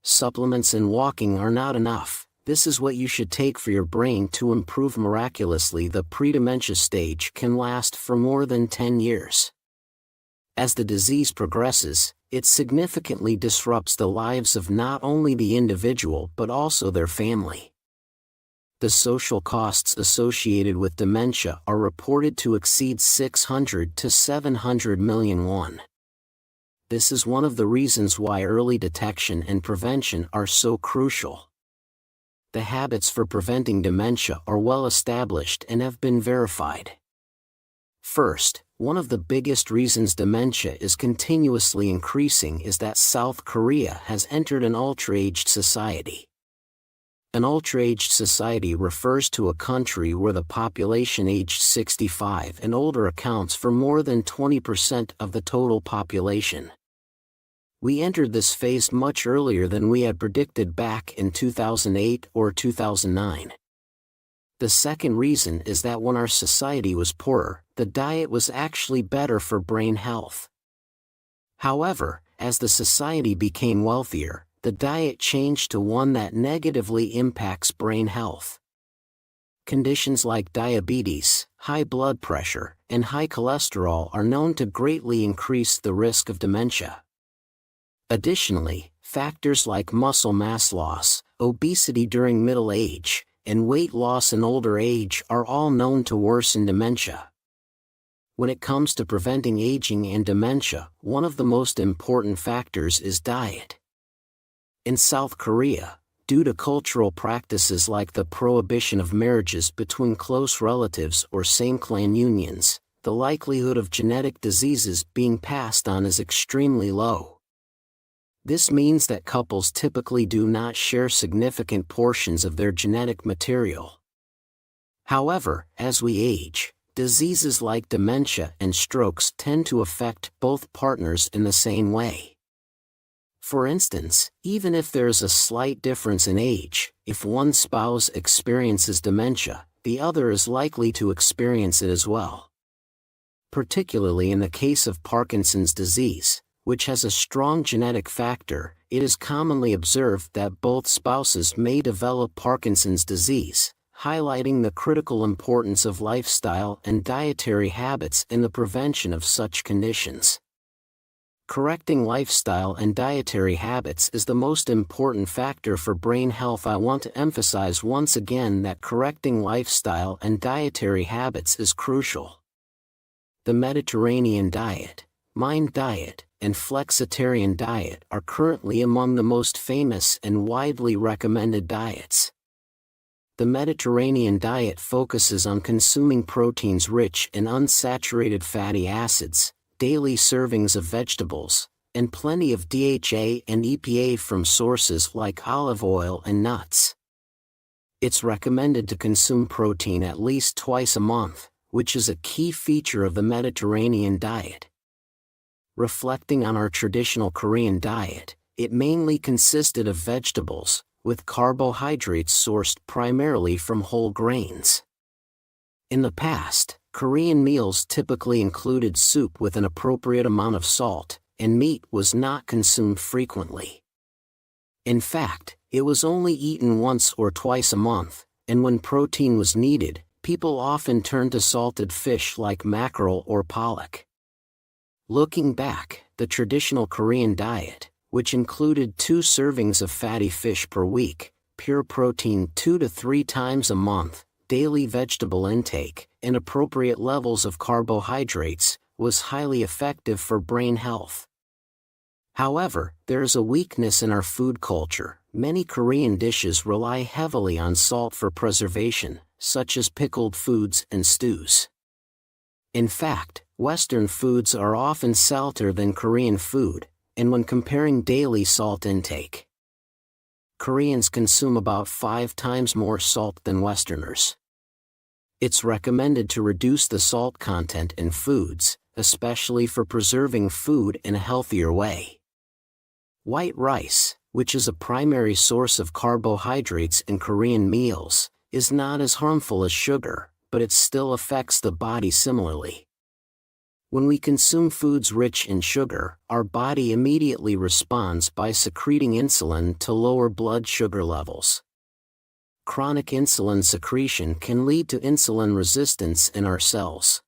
supplements and walking are not enough. This is what you should take for your brain to improve miraculously. The pre-dementia stage can last for more than 10 years. As the disease progresses, it significantly disrupts the lives of not only the individual but also their family. The social costs associated with dementia are reported to exceed 600 to 700 million won. This is one of the reasons why early detection and prevention are so crucial. The habits for preventing dementia are well established and have been verified. First, one of the biggest reasons dementia is continuously increasing is that South Korea has entered an ultra-aged society. An ultra-aged society refers to a country where the population aged 65 and older accounts for more than 20% of the total population. We entered this phase much earlier than we had predicted back in 2008 or 2009. The second reason is that when our society was poorer, the diet was actually better for brain health. However, as the society became wealthier, the diet changed to one that negatively impacts brain health. Conditions like diabetes, high blood pressure, and high cholesterol are known to greatly increase the risk of dementia. Additionally, factors like muscle mass loss, obesity during middle age, and weight loss in older age are all known to worsen dementia. When it comes to preventing aging and dementia, one of the most important factors is diet. In South Korea, due to cultural practices like the prohibition of marriages between close relatives or same-clan unions, the likelihood of genetic diseases being passed on is extremely low. This means that couples typically do not share significant portions of their genetic material. However, as we age, diseases like dementia and strokes tend to affect both partners in the same way. For instance, even if there is a slight difference in age, if one spouse experiences dementia, the other is likely to experience it as well. Particularly in the case of Parkinson's disease, which has a strong genetic factor, it is commonly observed that both spouses may develop Parkinson's disease, highlighting the critical importance of lifestyle and dietary habits in the prevention of such conditions. Correcting lifestyle and dietary habits is the most important factor for brain health. I want to emphasize once again that correcting lifestyle and dietary habits is crucial. The Mediterranean diet, Mind diet, and flexitarian diet are currently among the most famous and widely recommended diets. The Mediterranean diet focuses on consuming proteins rich in unsaturated fatty acids, daily servings of vegetables, and plenty of DHA and EPA from sources like olive oil and nuts. It's recommended to consume protein at least twice a month, which is a key feature of the Mediterranean diet. Reflecting on our traditional Korean diet, it mainly consisted of vegetables, with carbohydrates sourced primarily from whole grains. In the past, Korean meals typically included soup with an appropriate amount of salt, and meat was not consumed frequently. In fact, it was only eaten once or twice a month, and when protein was needed, people often turned to salted fish like mackerel or pollock. Looking back, the traditional Korean diet, which included 2 servings of fatty fish per week, pure protein 2 to 3 times a month, daily vegetable intake, and appropriate levels of carbohydrates, was highly effective for brain health. However, there is a weakness in our food culture. Many Korean dishes rely heavily on salt for preservation, such as pickled foods and stews. In fact, Western foods are often saltier than Korean food, and when comparing daily salt intake, Koreans consume about 5 times more salt than Westerners. It's recommended to reduce the salt content in foods, especially for preserving food in a healthier way. White rice, which is a primary source of carbohydrates in Korean meals, is not as harmful as sugar, but it still affects the body similarly. When we consume foods rich in sugar, our body immediately responds by secreting insulin to lower blood sugar levels. Chronic insulin secretion can lead to insulin resistance in our cells.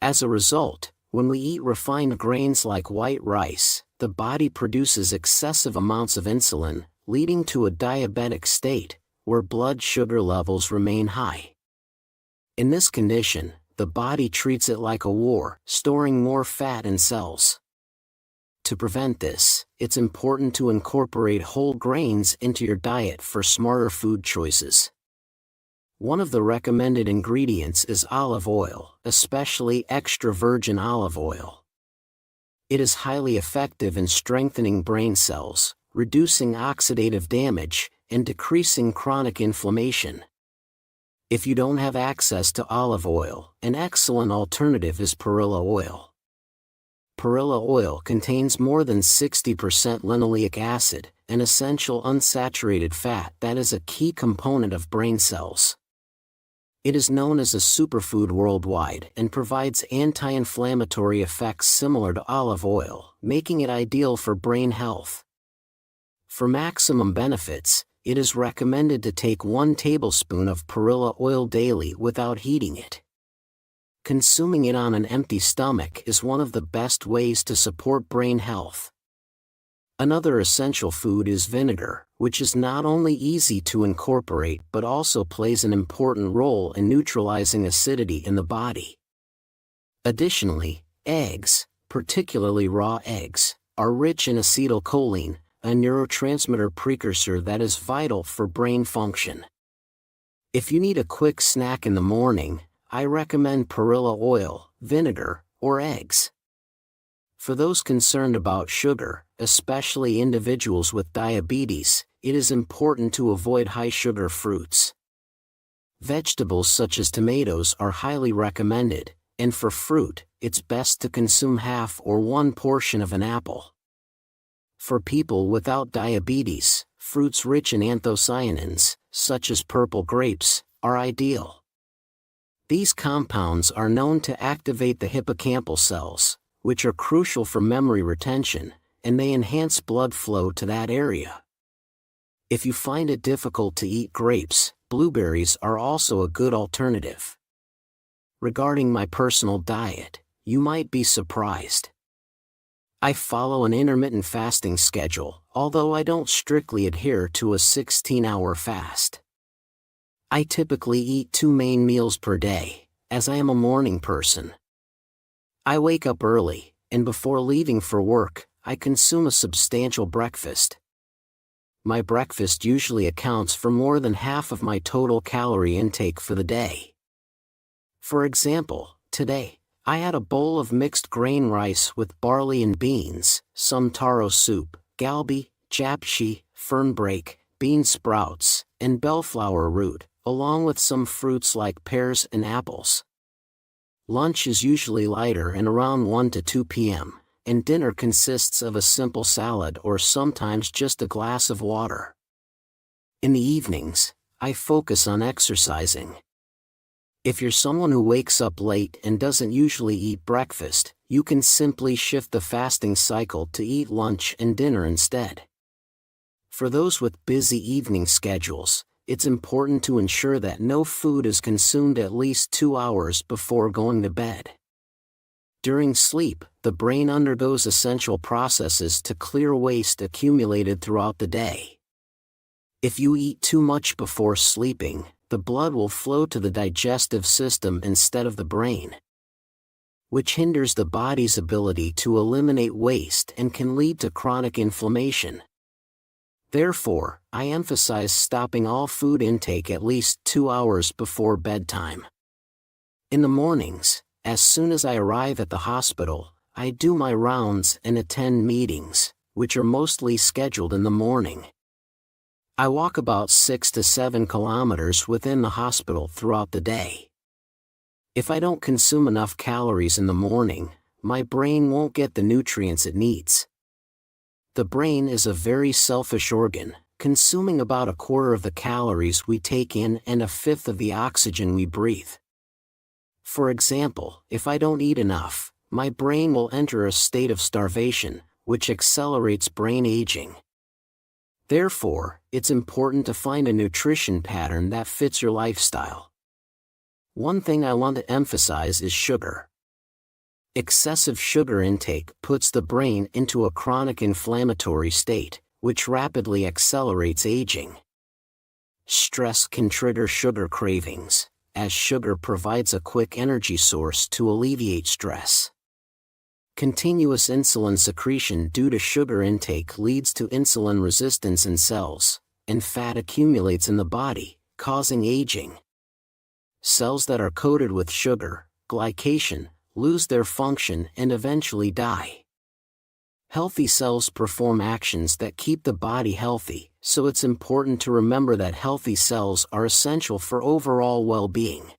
As a result, when we eat refined grains like white rice, the body produces excessive amounts of insulin, leading to a diabetic state, where blood sugar levels remain high. In this condition, the body treats it like a war, storing more fat in cells. To prevent this, it's important to incorporate whole grains into your diet for smarter food choices. One of the recommended ingredients is olive oil, especially extra virgin olive oil. It is highly effective in strengthening brain cells, reducing oxidative damage, and decreasing chronic inflammation. If you don't have access to olive oil, an excellent alternative is perilla oil. Perilla oil contains more than 60% linoleic acid, an essential unsaturated fat that is a key component of brain cells. It is known as a superfood worldwide and provides anti-inflammatory effects similar to olive oil, making it ideal for brain health. For maximum benefits, it is recommended to take 1 tablespoon of perilla oil daily without heating it. Consuming it on an empty stomach is one of the best ways to support brain health. Another essential food is vinegar, which is not only easy to incorporate but also plays an important role in neutralizing acidity in the body. Additionally, eggs, particularly raw eggs, are rich in acetylcholine, a neurotransmitter precursor that is vital for brain function. If you need a quick snack in the morning, I recommend perilla oil, vinegar, or eggs. For those concerned about sugar, especially individuals with diabetes, it is important to avoid high-sugar fruits. Vegetables such as tomatoes are highly recommended, and for fruit, it's best to consume half or 1 portion of an apple. For people without diabetes, fruits rich in anthocyanins, such as purple grapes, are ideal. These compounds are known to activate the hippocampal cells, which are crucial for memory retention, and they enhance blood flow to that area. If you find it difficult to eat grapes, blueberries are also a good alternative. Regarding my personal diet, you might be surprised. I follow an intermittent fasting schedule, although I don't strictly adhere to a 16-hour fast. I typically eat 2 main meals per day, as I am a morning person. I wake up early, and before leaving for work, I consume a substantial breakfast. My breakfast usually accounts for more than half of my total calorie intake for the day. For example, today, I had a bowl of mixed grain rice with barley and beans, some taro soup, galbi, japchae, fernbreak, bean sprouts, and bellflower root, along with some fruits like pears and apples. Lunch is usually lighter and around 1 to 2 p.m., and dinner consists of a simple salad or sometimes just a glass of water. In the evenings, I focus on exercising. If you're someone who wakes up late and doesn't usually eat breakfast, you can simply shift the fasting cycle to eat lunch and dinner instead. For those with busy evening schedules, it's important to ensure that no food is consumed at least 2 hours before going to bed. During sleep, the brain undergoes essential processes to clear waste accumulated throughout the day. If you eat too much before sleeping, the blood will flow to the digestive system instead of the brain, which hinders the body's ability to eliminate waste and can lead to chronic inflammation. Therefore, I emphasize stopping all food intake at least 2 hours before bedtime. In the mornings, as soon as I arrive at the hospital, I do my rounds and attend meetings, which are mostly scheduled in the morning. I walk about 6 to 7 kilometers within the hospital throughout the day. If I don't consume enough calories in the morning, my brain won't get the nutrients it needs. The brain is a very selfish organ, consuming about 1/4 of the calories we take in and 1/5 of the oxygen we breathe. For example, if I don't eat enough, my brain will enter a state of starvation, which accelerates brain aging. Therefore, it's important to find a nutrition pattern that fits your lifestyle. One thing I want to emphasize is sugar. Excessive sugar intake puts the brain into a chronic inflammatory state, which rapidly accelerates aging. Stress can trigger sugar cravings, as sugar provides a quick energy source to alleviate stress. Continuous insulin secretion due to sugar intake leads to insulin resistance in cells, and fat accumulates in the body, causing aging. Cells that are coated with sugar, glycation, lose their function and eventually die. Healthy cells perform actions that keep the body healthy, so it's important to remember that healthy cells are essential for overall well-being.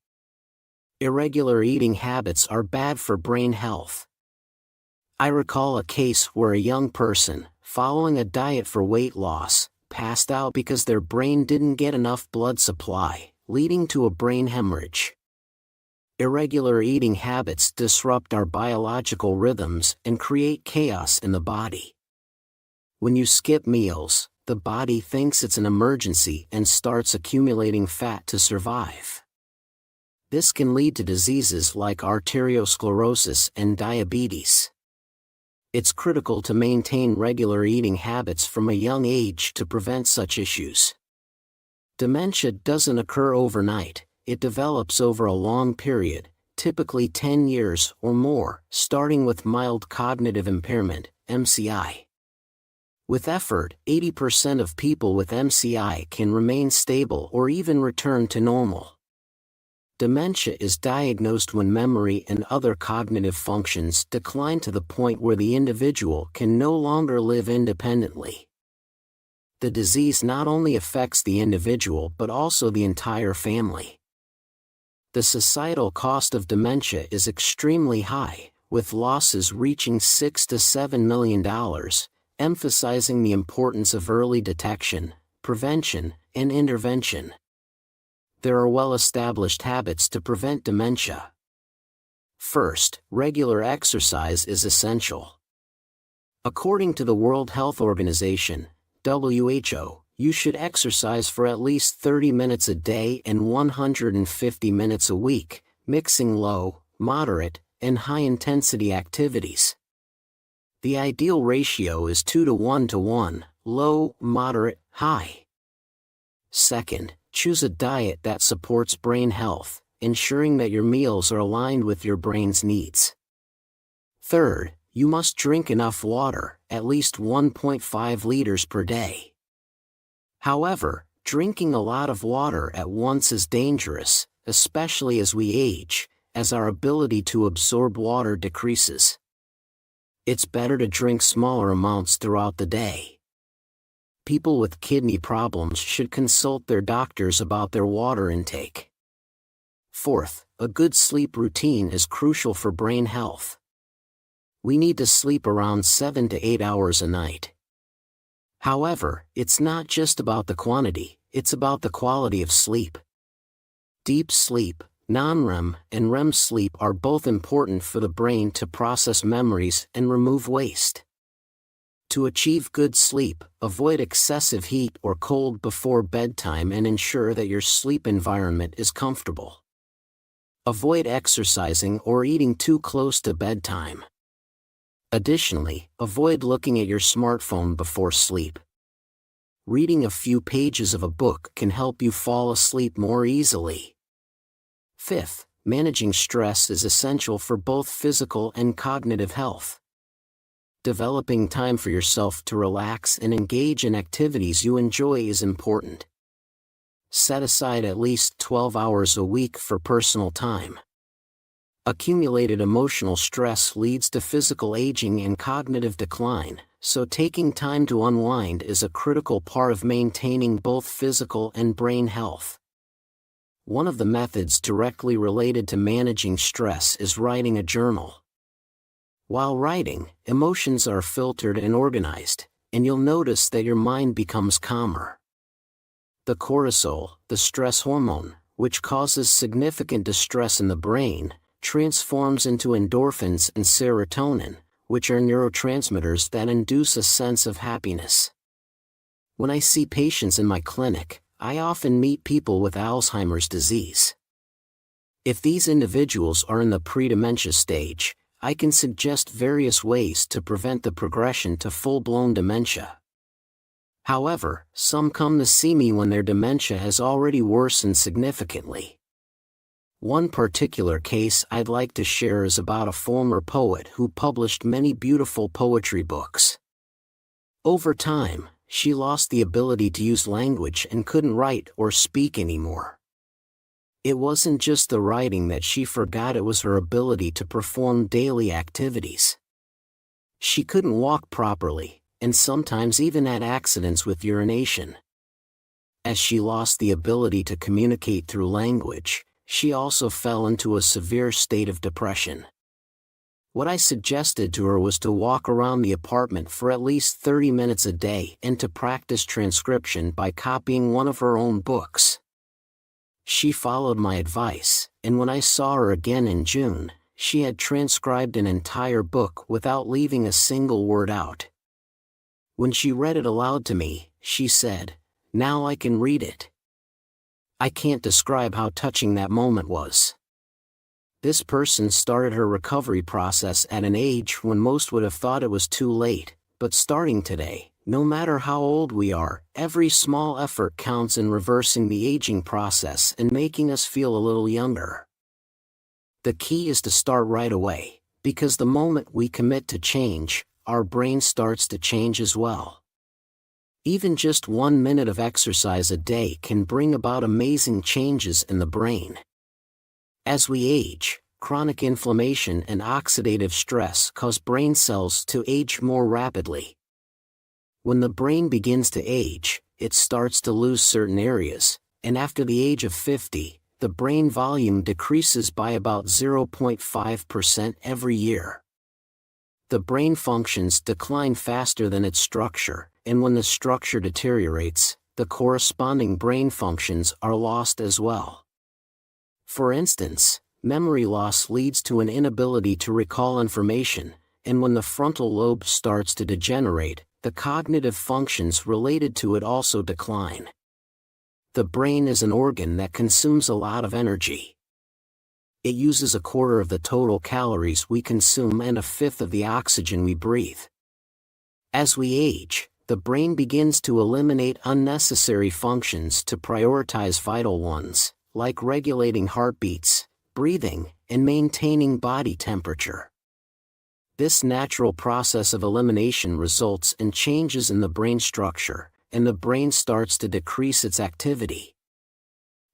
Irregular eating habits are bad for brain health. I recall a case where a young person, following a diet for weight loss, passed out because their brain didn't get enough blood supply, leading to a brain hemorrhage. Irregular eating habits disrupt our biological rhythms and create chaos in the body. When you skip meals, the body thinks it's an emergency and starts accumulating fat to survive. This can lead to diseases like arteriosclerosis and diabetes. It's critical to maintain regular eating habits from a young age to prevent such issues. Dementia doesn't occur overnight, it develops over a long period, typically 10 years or more, starting with mild cognitive impairment, MCI. With effort, 80% of people with MCI can remain stable or even return to normal. Dementia is diagnosed when memory and other cognitive functions decline to the point where the individual can no longer live independently. The disease not only affects the individual but also the entire family. The societal cost of dementia is extremely high, with losses reaching $6 to $7 million, emphasizing the importance of early detection, prevention, and intervention. There are well-established habits to prevent dementia. First, regular exercise is essential. According to the World Health Organization, WHO, you should exercise for at least 30 minutes a day and 150 minutes a week, mixing low, moderate, and high-intensity activities. The ideal ratio is 2 to 1 to 1, low, moderate, high. Second, choose a diet that supports brain health, ensuring that your meals are aligned with your brain's needs. Third, you must drink enough water, at least 1.5 liters per day. However, drinking a lot of water at once is dangerous, especially as we age, as our ability to absorb water decreases. It's better to drink smaller amounts throughout the day. People with kidney problems should consult their doctors about their water intake. Fourth, a good sleep routine is crucial for brain health. We need to sleep around 7 to 8 hours a night. However, it's not just about the quantity, it's about the quality of sleep. Deep sleep, non-REM, and REM sleep are both important for the brain to process memories and remove waste. To achieve good sleep, avoid excessive heat or cold before bedtime and ensure that your sleep environment is comfortable. Avoid exercising or eating too close to bedtime. Additionally, avoid looking at your smartphone before sleep. Reading a few pages of a book can help you fall asleep more easily. Fifth, managing stress is essential for both physical and cognitive health. Developing time for yourself to relax and engage in activities you enjoy is important. Set aside at least 12 hours a week for personal time. Accumulated emotional stress leads to physical aging and cognitive decline, so taking time to unwind is a critical part of maintaining both physical and brain health. One of the methods directly related to managing stress is writing a journal. While writing, emotions are filtered and organized, and you'll notice that your mind becomes calmer. The cortisol, the stress hormone, which causes significant distress in the brain, transforms into endorphins and serotonin, which are neurotransmitters that induce a sense of happiness. When I see patients in my clinic, I often meet people with Alzheimer's disease. If these individuals are in the pre-dementia stage, I can suggest various ways to prevent the progression to full-blown dementia. However, some come to see me when their dementia has already worsened significantly. One particular case I'd like to share is about a former poet who published many beautiful poetry books. Over time, she lost the ability to use language and couldn't write or speak anymore. It wasn't just the writing that she forgot, it was her ability to perform daily activities. She couldn't walk properly, and sometimes even had accidents with urination. As she lost the ability to communicate through language, she also fell into a severe state of depression. What I suggested to her was to walk around the apartment for at least 30 minutes a day and to practice transcription by copying one of her own books. She followed my advice, and when I saw her again in June, she had transcribed an entire book without leaving a single word out. When she read it aloud to me, she said, "Now I can read it." I can't describe how touching that moment was. This person started her recovery process at an age when most would have thought it was too late, but starting today, no matter how old we are, every small effort counts in reversing the aging process and making us feel a little younger. The key is to start right away, because the moment we commit to change, our brain starts to change as well. Even just 1 minute of exercise a day can bring about amazing changes in the brain. As we age, chronic inflammation and oxidative stress cause brain cells to age more rapidly. When the brain begins to age, it starts to lose certain areas, and after the age of 50, the brain volume decreases by about 0.5% every year. The brain functions decline faster than its structure, and when the structure deteriorates, the corresponding brain functions are lost as well. For instance, memory loss leads to an inability to recall information, and when the frontal lobe starts to degenerate, the cognitive functions related to it also decline. The brain is an organ that consumes a lot of energy. It uses 1/4 of the total calories we consume and 1/5 of the oxygen we breathe. As we age, the brain begins to eliminate unnecessary functions to prioritize vital ones, like regulating heartbeats, breathing, and maintaining body temperature. This natural process of elimination results in changes in the brain structure, and the brain starts to decrease its activity.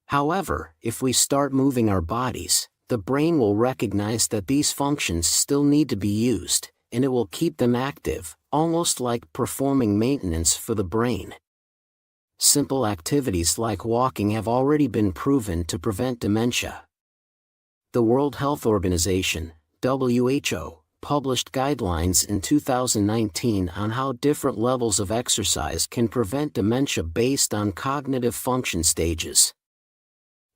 However, if we start moving our bodies, the brain will recognize that these functions still need to be used, and it will keep them active, almost like performing maintenance for the brain. Simple activities like walking have already been proven to prevent dementia. The World Health Organization, WHO, published guidelines in 2019 on how different levels of exercise can prevent dementia based on cognitive function stages.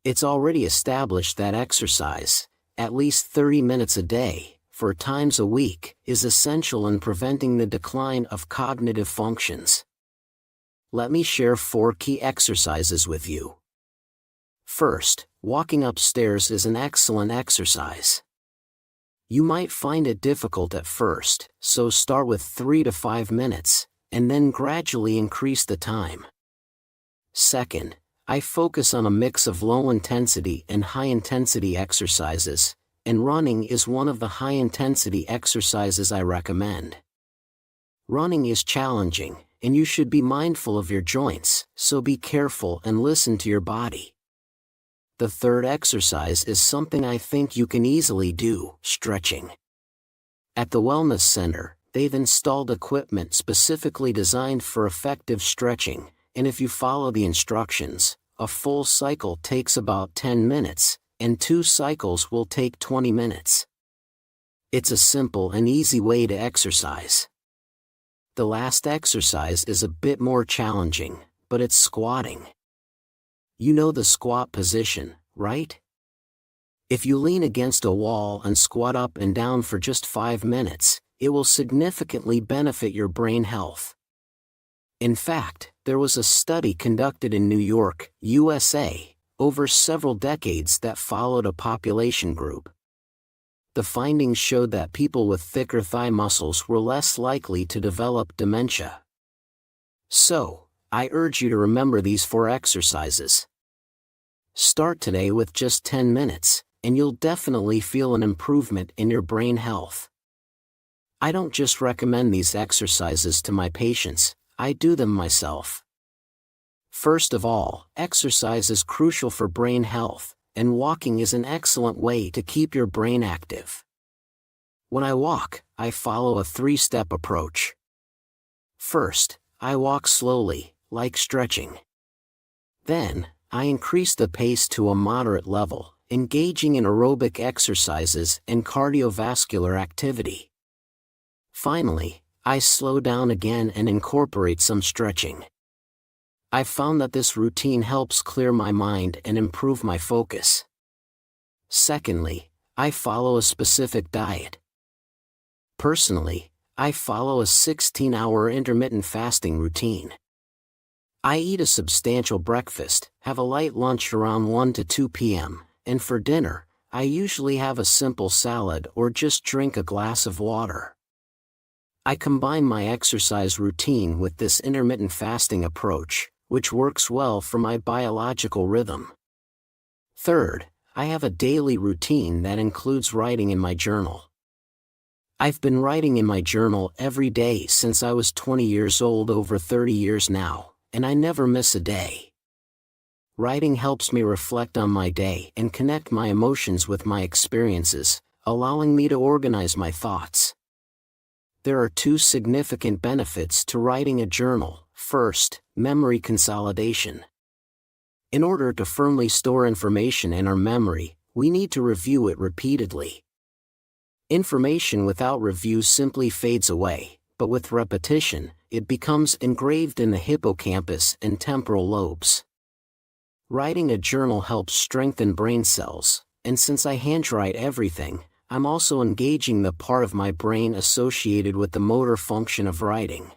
It's already established that exercise, at least 30 minutes a day, 4 times a week, is essential in preventing the decline of cognitive functions. Let me share 4 key exercises with you. First, walking upstairs is an excellent exercise. You might find it difficult at first, so start with 3 to 5 minutes, and then gradually increase the time. Second, I focus on a mix of low-intensity and high-intensity exercises, and running is one of the high-intensity exercises I recommend. Running is challenging, and you should be mindful of your joints, so be careful and listen to your body. The third exercise is something I think you can easily do: stretching. At the Wellness Center, they've installed equipment specifically designed for effective stretching, and if you follow the instructions, a full cycle takes about 10 minutes, and 2 cycles will take 20 minutes. It's a simple and easy way to exercise. The last exercise is a bit more challenging, but it's squatting. You know the squat position, right? If you lean against a wall and squat up and down for just 5 minutes, it will significantly benefit your brain health. In fact, there was a study conducted in New York, USA, over several decades that followed a population group. The findings showed that people with thicker thigh muscles were less likely to develop dementia. So, I urge you to remember these 4 exercises. Start today with just 10 minutes, and you'll definitely feel an improvement in your brain health. I don't just recommend these exercises to my patients, I do them myself. First of all, exercise is crucial for brain health, and walking is an excellent way to keep your brain active. When I walk, I follow a 3-step approach. First, I walk slowly, like stretching. Then, I increase the pace to a moderate level, engaging in aerobic exercises and cardiovascular activity. Finally, I slow down again and incorporate some stretching. I've found that this routine helps clear my mind and improve my focus. Secondly, I follow a specific diet. Personally, I follow a 16-hour intermittent fasting routine. I eat a substantial breakfast, have a light lunch around 1 to 2 p.m., and for dinner, I usually have a simple salad or just drink a glass of water. I combine my exercise routine with this intermittent fasting approach, which works well for my biological rhythm. Third, I have a daily routine that includes writing in my journal. I've been writing in my journal every day since I was 20 years old, over 30 years now, and I never miss a day. Writing helps me reflect on my day and connect my emotions with my experiences, allowing me to organize my thoughts. There are 2 significant benefits to writing a journal. First, memory consolidation. In order to firmly store information in our memory, we need to review it repeatedly. Information without review simply fades away, but with repetition, it becomes engraved in the hippocampus and temporal lobes. Writing a journal helps strengthen brain cells, and since I handwrite everything, I'm also engaging the part of my brain associated with the motor function of writing.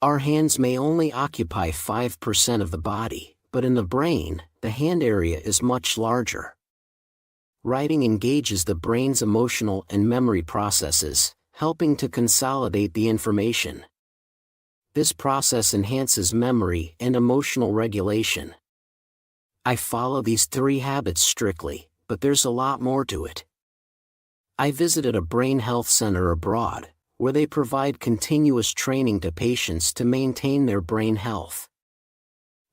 Our hands may only occupy 5% of the body, but in the brain, the hand area is much larger. Writing engages the brain's emotional and memory processes, helping to consolidate the information. This process enhances memory and emotional regulation. I follow these 3 habits strictly, but there's a lot more to it. I visited a brain health center abroad, where they provide continuous training to patients to maintain their brain health.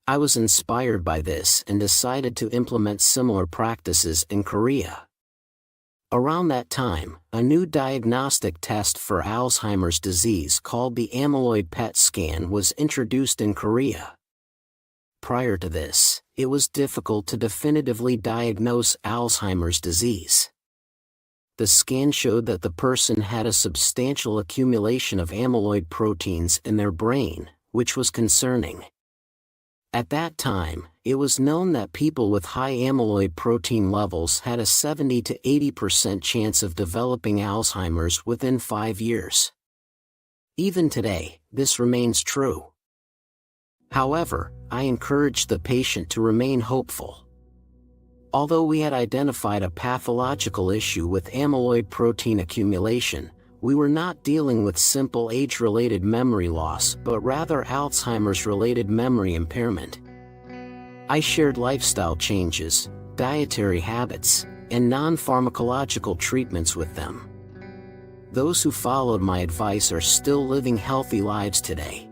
I was inspired by this and decided to implement similar practices in Korea. Around that time, a new diagnostic test for Alzheimer's disease called the amyloid PET scan was introduced in Korea. Prior to this, it was difficult to definitively diagnose Alzheimer's disease. The scan showed that the person had a substantial accumulation of amyloid proteins in their brain, which was concerning. At that time, it was known that people with high amyloid protein levels had a 70 to 80% chance of developing Alzheimer's within 5 years. Even today, this remains true. However, I encouraged the patient to remain hopeful. Although we had identified a pathological issue with amyloid protein accumulation, we were not dealing with simple age-related memory loss but rather Alzheimer's-related memory impairment. I shared lifestyle changes, dietary habits, and non-pharmacological treatments with them. Those who followed my advice are still living healthy lives today.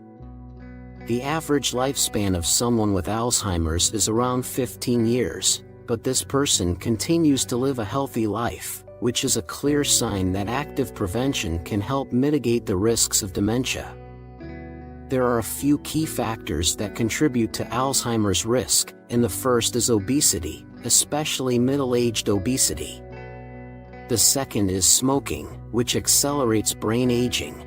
The average lifespan of someone with Alzheimer's is around 15 years. But this person continues to live a healthy life, which is a clear sign that active prevention can help mitigate the risks of dementia. There are a few key factors that contribute to Alzheimer's risk, and the first is obesity, especially middle-aged obesity. The second is smoking, which accelerates brain aging.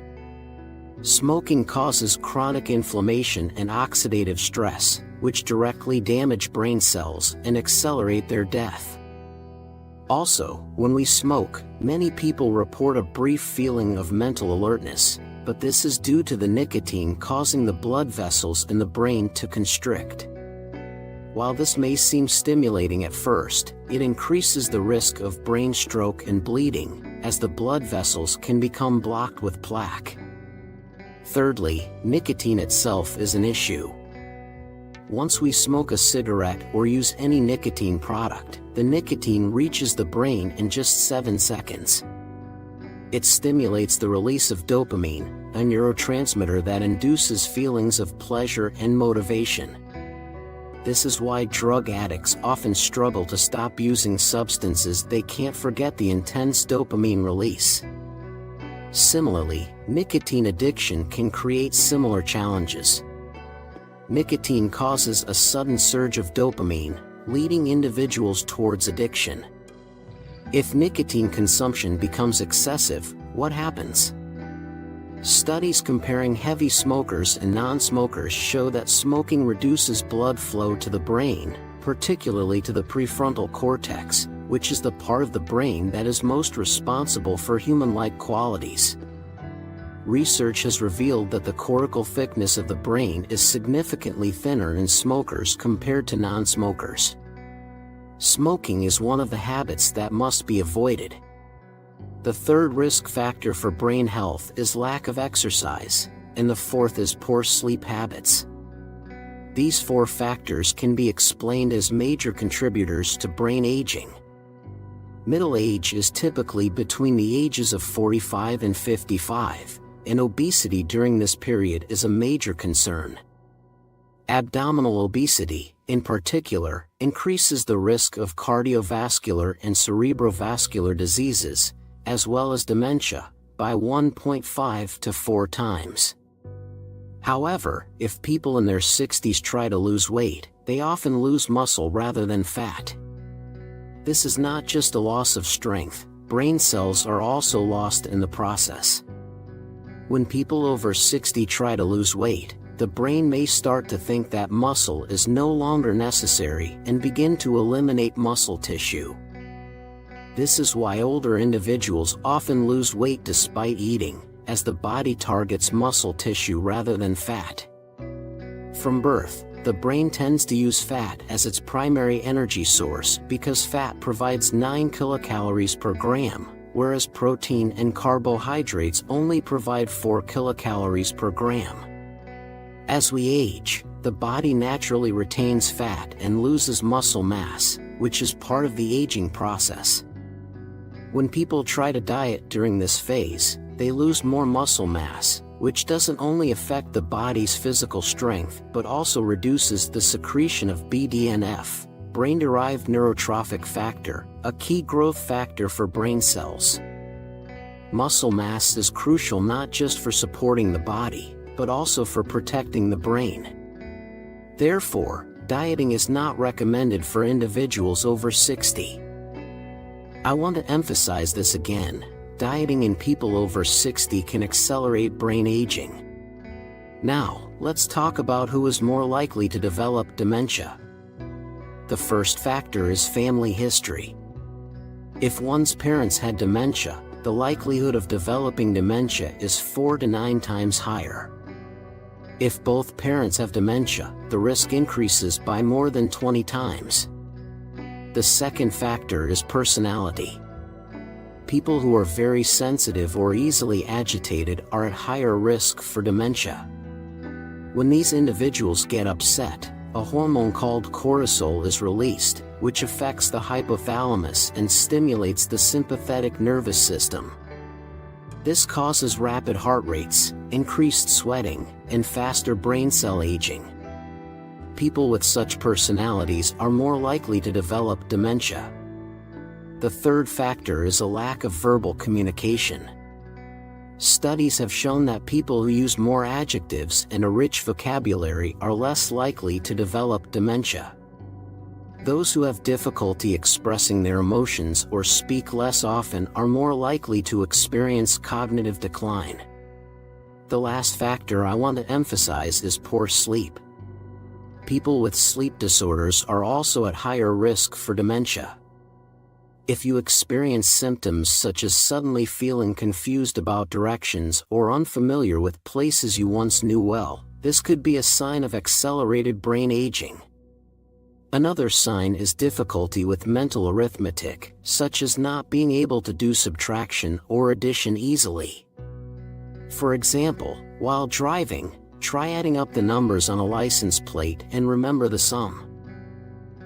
Smoking causes chronic inflammation and oxidative stress, which directly damage brain cells and accelerate their death. Also, when we smoke, many people report a brief feeling of mental alertness, but this is due to the nicotine causing the blood vessels in the brain to constrict. While this may seem stimulating at first, it increases the risk of brain stroke and bleeding, as the blood vessels can become blocked with plaque. Thirdly, nicotine itself is an issue. Once we smoke a cigarette or use any nicotine product, the nicotine reaches the brain in just 7 seconds. It stimulates the release of dopamine, a neurotransmitter that induces feelings of pleasure and motivation. This is why drug addicts often struggle to stop using substances they can't forget the intense dopamine release. Similarly, nicotine addiction can create similar challenges. Nicotine causes a sudden surge of dopamine, leading individuals towards addiction. If nicotine consumption becomes excessive, what happens? Studies comparing heavy smokers and non-smokers show that smoking reduces blood flow to the brain, particularly to the prefrontal cortex, which is the part of the brain that is most responsible for human-like qualities. Research has revealed that the cortical thickness of the brain is significantly thinner in smokers compared to non-smokers. Smoking is one of the habits that must be avoided. The third risk factor for brain health is lack of exercise, and the fourth is poor sleep habits. These 4 factors can be explained as major contributors to brain aging. Middle age is typically between the ages of 45 and 55, and obesity during this period is a major concern. Abdominal obesity, in particular, increases the risk of cardiovascular and cerebrovascular diseases, as well as dementia, by 1.5 to 4 times. However, if people in their 60s try to lose weight, they often lose muscle rather than fat. This is not just a loss of strength, brain cells are also lost in the process. When people over 60 try to lose weight, the brain may start to think that muscle is no longer necessary and begin to eliminate muscle tissue. This is why older individuals often lose weight despite eating, as the body targets muscle tissue rather than fat. From birth, the brain tends to use fat as its primary energy source because fat provides 9 kilocalories per gram, whereas protein and carbohydrates only provide 4 kilocalories per gram. As we age, the body naturally retains fat and loses muscle mass, which is part of the aging process. When people try to diet during this phase, they lose more muscle mass, which doesn't only affect the body's physical strength but also reduces the secretion of BDNF, brain-derived neurotrophic factor, a key growth factor for brain cells. Muscle mass is crucial not just for supporting the body, but also for protecting the brain. Therefore, dieting is not recommended for individuals over 60. I want to emphasize this again. Dieting in people over 60 can accelerate brain aging. Now, let's talk about who is more likely to develop dementia. The first factor is family history. If one's parents had dementia, the likelihood of developing dementia is 4 to 9 times higher. If both parents have dementia, the risk increases by more than 20 times. The second factor is personality. People who are very sensitive or easily agitated are at higher risk for dementia. When these individuals get upset, a hormone called cortisol is released, which affects the hypothalamus and stimulates the sympathetic nervous system. This causes rapid heart rates, increased sweating, and faster brain cell aging. People with such personalities are more likely to develop dementia. The third factor is a lack of verbal communication. Studies have shown that people who use more adjectives and a rich vocabulary are less likely to develop dementia. Those who have difficulty expressing their emotions or speak less often are more likely to experience cognitive decline. The last factor I want to emphasize is poor sleep. People with sleep disorders are also at higher risk for dementia. If you experience symptoms such as suddenly feeling confused about directions or unfamiliar with places you once knew well, this could be a sign of accelerated brain aging. Another sign is difficulty with mental arithmetic, such as not being able to do subtraction or addition easily. For example, while driving, try adding up the numbers on a license plate and remember the sum.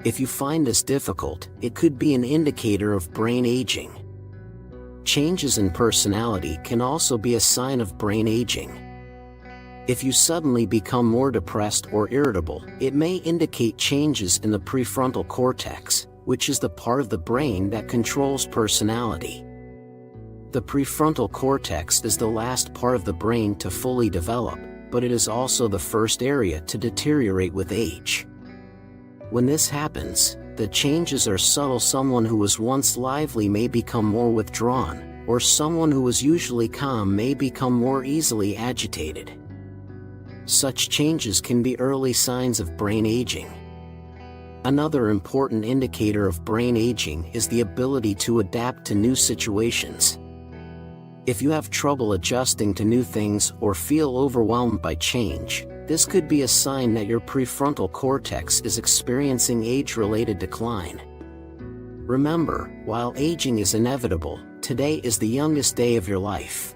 If you find this difficult, it could be an indicator of brain aging. Changes in personality can also be a sign of brain aging. If you suddenly become more depressed or irritable, it may indicate changes in the prefrontal cortex, which is the part of the brain that controls personality. The prefrontal cortex is the last part of the brain to fully develop, but it is also the first area to deteriorate with age. When this happens, the changes are subtle. Someone who was once lively may become more withdrawn, or someone who was usually calm may become more easily agitated. Such changes can be early signs of brain aging. Another important indicator of brain aging is the ability to adapt to new situations. If you have trouble adjusting to new things or feel overwhelmed by change, this could be a sign that your prefrontal cortex is experiencing age-related decline. Remember, while aging is inevitable, today is the youngest day of your life.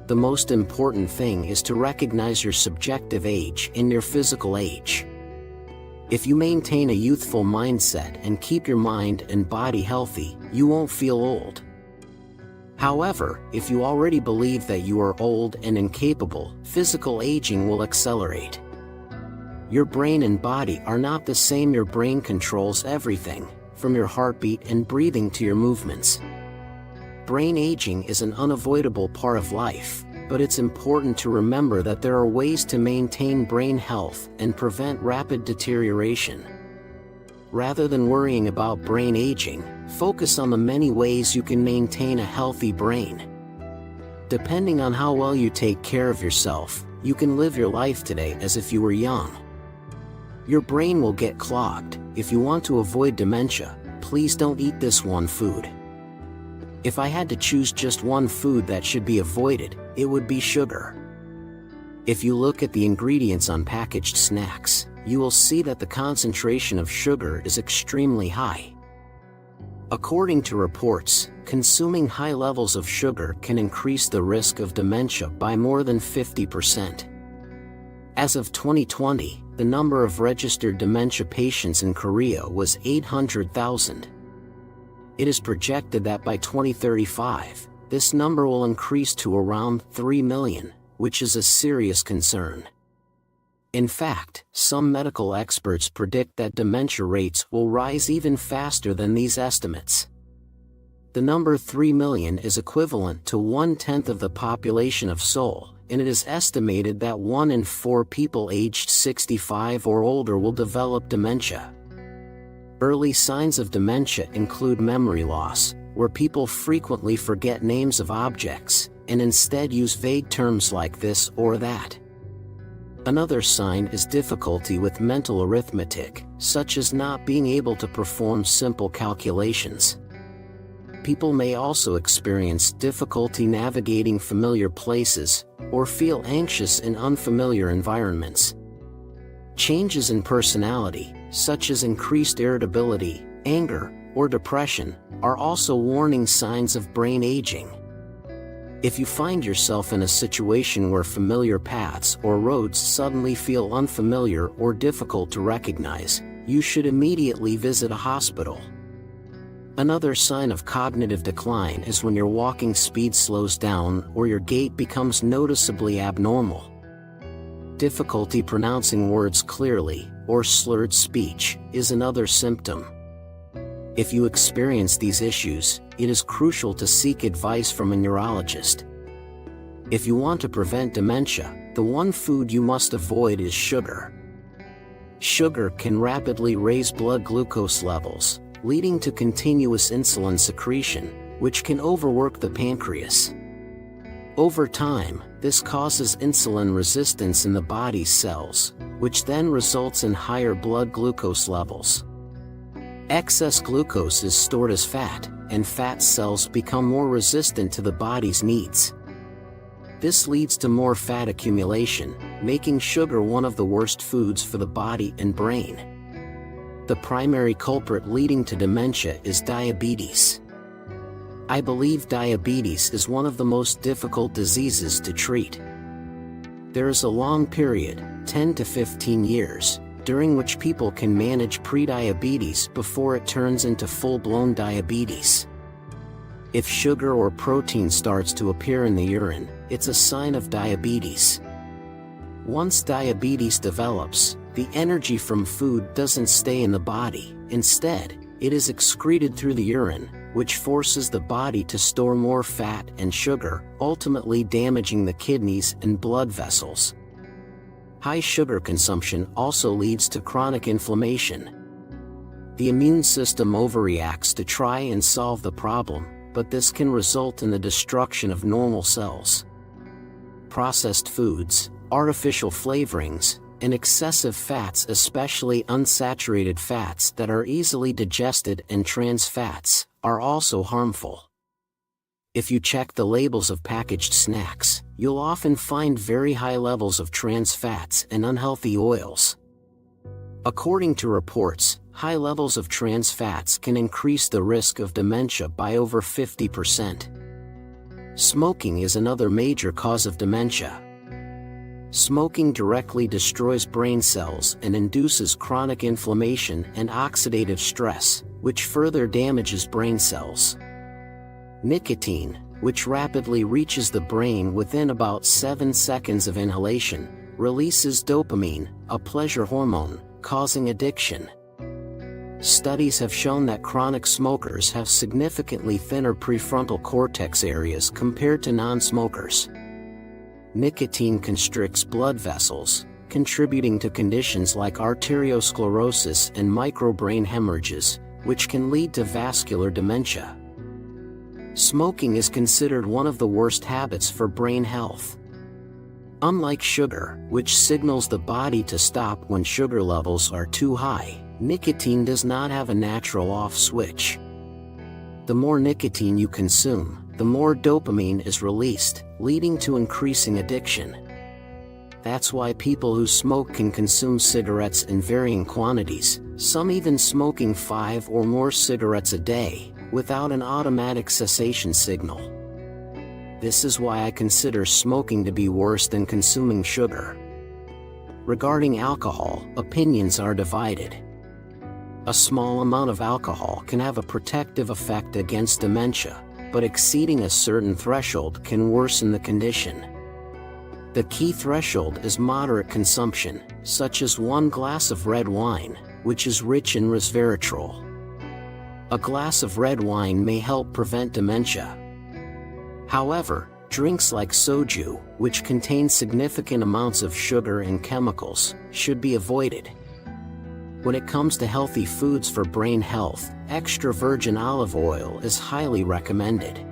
The most important thing is to recognize your subjective age and your physical age. If you maintain a youthful mindset and keep your mind and body healthy, you won't feel old. However, if you already believe that you are old and incapable, physical aging will accelerate. Your brain and body are not the same. Your brain controls everything, from your heartbeat and breathing to your movements. Brain aging is an unavoidable part of life, but it's important to remember that there are ways to maintain brain health and prevent rapid deterioration. Rather than worrying about brain aging, focus on the many ways you can maintain a healthy brain. Depending on how well you take care of yourself, you can live your life today as if you were young. Your brain will get clogged. If you want to avoid dementia, please don't eat this one food. If I had to choose just one food that should be avoided, it would be sugar. If you look at the ingredients on packaged snacks, you will see that the concentration of sugar is extremely high. According to reports, consuming high levels of sugar can increase the risk of dementia by more than 50%. As of 2020, the number of registered dementia patients in Korea was 800,000. It is projected that by 2035, this number will increase to around 3 million, which is a serious concern. In fact, some medical experts predict that dementia rates will rise even faster than these estimates. The number 3 million is equivalent to 1/10 of the population of Seoul, and it is estimated that 1 in 4 people aged 65 or older will develop dementia. Early signs of dementia include memory loss, where people frequently forget names of objects, and instead use vague terms like this or that. Another sign is difficulty with mental arithmetic, such as not being able to perform simple calculations. People may also experience difficulty navigating familiar places, or feel anxious in unfamiliar environments. Changes in personality, such as increased irritability, anger, or depression, are also warning signs of brain aging. If you find yourself in a situation where familiar paths or roads suddenly feel unfamiliar or difficult to recognize, you should immediately visit a hospital. Another sign of cognitive decline is when your walking speed slows down or your gait becomes noticeably abnormal. Difficulty pronouncing words clearly, or slurred speech, is another symptom. If you experience these issues, it is crucial to seek advice from a neurologist. If you want to prevent dementia, the one food you must avoid is sugar. Sugar can rapidly raise blood glucose levels, leading to continuous insulin secretion, which can overwork the pancreas. Over time, this causes insulin resistance in the body's cells, which then results in higher blood glucose levels. Excess glucose is stored as fat, and fat cells become more resistant to the body's needs. This leads to more fat accumulation, making sugar one of the worst foods for the body and brain. The primary culprit leading to dementia is diabetes. I believe diabetes is one of the most difficult diseases to treat. There is a long period, 10 to 15 years, during which people can manage prediabetes before it turns into full-blown diabetes. If sugar or protein starts to appear in the urine, it's a sign of diabetes. Once diabetes develops, the energy from food doesn't stay in the body. Instead, it is excreted through the urine, which forces the body to store more fat and sugar, ultimately damaging the kidneys and blood vessels. High sugar consumption also leads to chronic inflammation. The immune system overreacts to try and solve the problem, but this can result in the destruction of normal cells. Processed foods, artificial flavorings, and excessive fats, especially unsaturated fats that are easily digested, and trans fats, are also harmful. If you check the labels of packaged snacks, you'll often find very high levels of trans fats and unhealthy oils. According to reports, high levels of trans fats can increase the risk of dementia by over 50%. Smoking is another major cause of dementia. Smoking directly destroys brain cells and induces chronic inflammation and oxidative stress, which further damages brain cells. Nicotine, which rapidly reaches the brain within about 7 seconds of inhalation, releases dopamine, a pleasure hormone, causing addiction. Studies have shown that chronic smokers have significantly thinner prefrontal cortex areas compared to non-smokers. Nicotine constricts blood vessels, contributing to conditions like arteriosclerosis and microbrain hemorrhages, which can lead to vascular dementia. Smoking is considered one of the worst habits for brain health. Unlike sugar, which signals the body to stop when sugar levels are too high, nicotine does not have a natural off switch. The more nicotine you consume, the more dopamine is released, leading to increasing addiction. That's why people who smoke can consume cigarettes in varying quantities, some even smoking 5 or more cigarettes a day, without an automatic cessation signal. This is why I consider smoking to be worse than consuming sugar. Regarding alcohol, opinions are divided. A small amount of alcohol can have a protective effect against dementia, but exceeding a certain threshold can worsen the condition. The key threshold is moderate consumption, such as 1 glass of red wine, which is rich in resveratrol. A glass of red wine may help prevent dementia. However, drinks like soju, which contain significant amounts of sugar and chemicals, should be avoided. When it comes to healthy foods for brain health, extra virgin olive oil is highly recommended.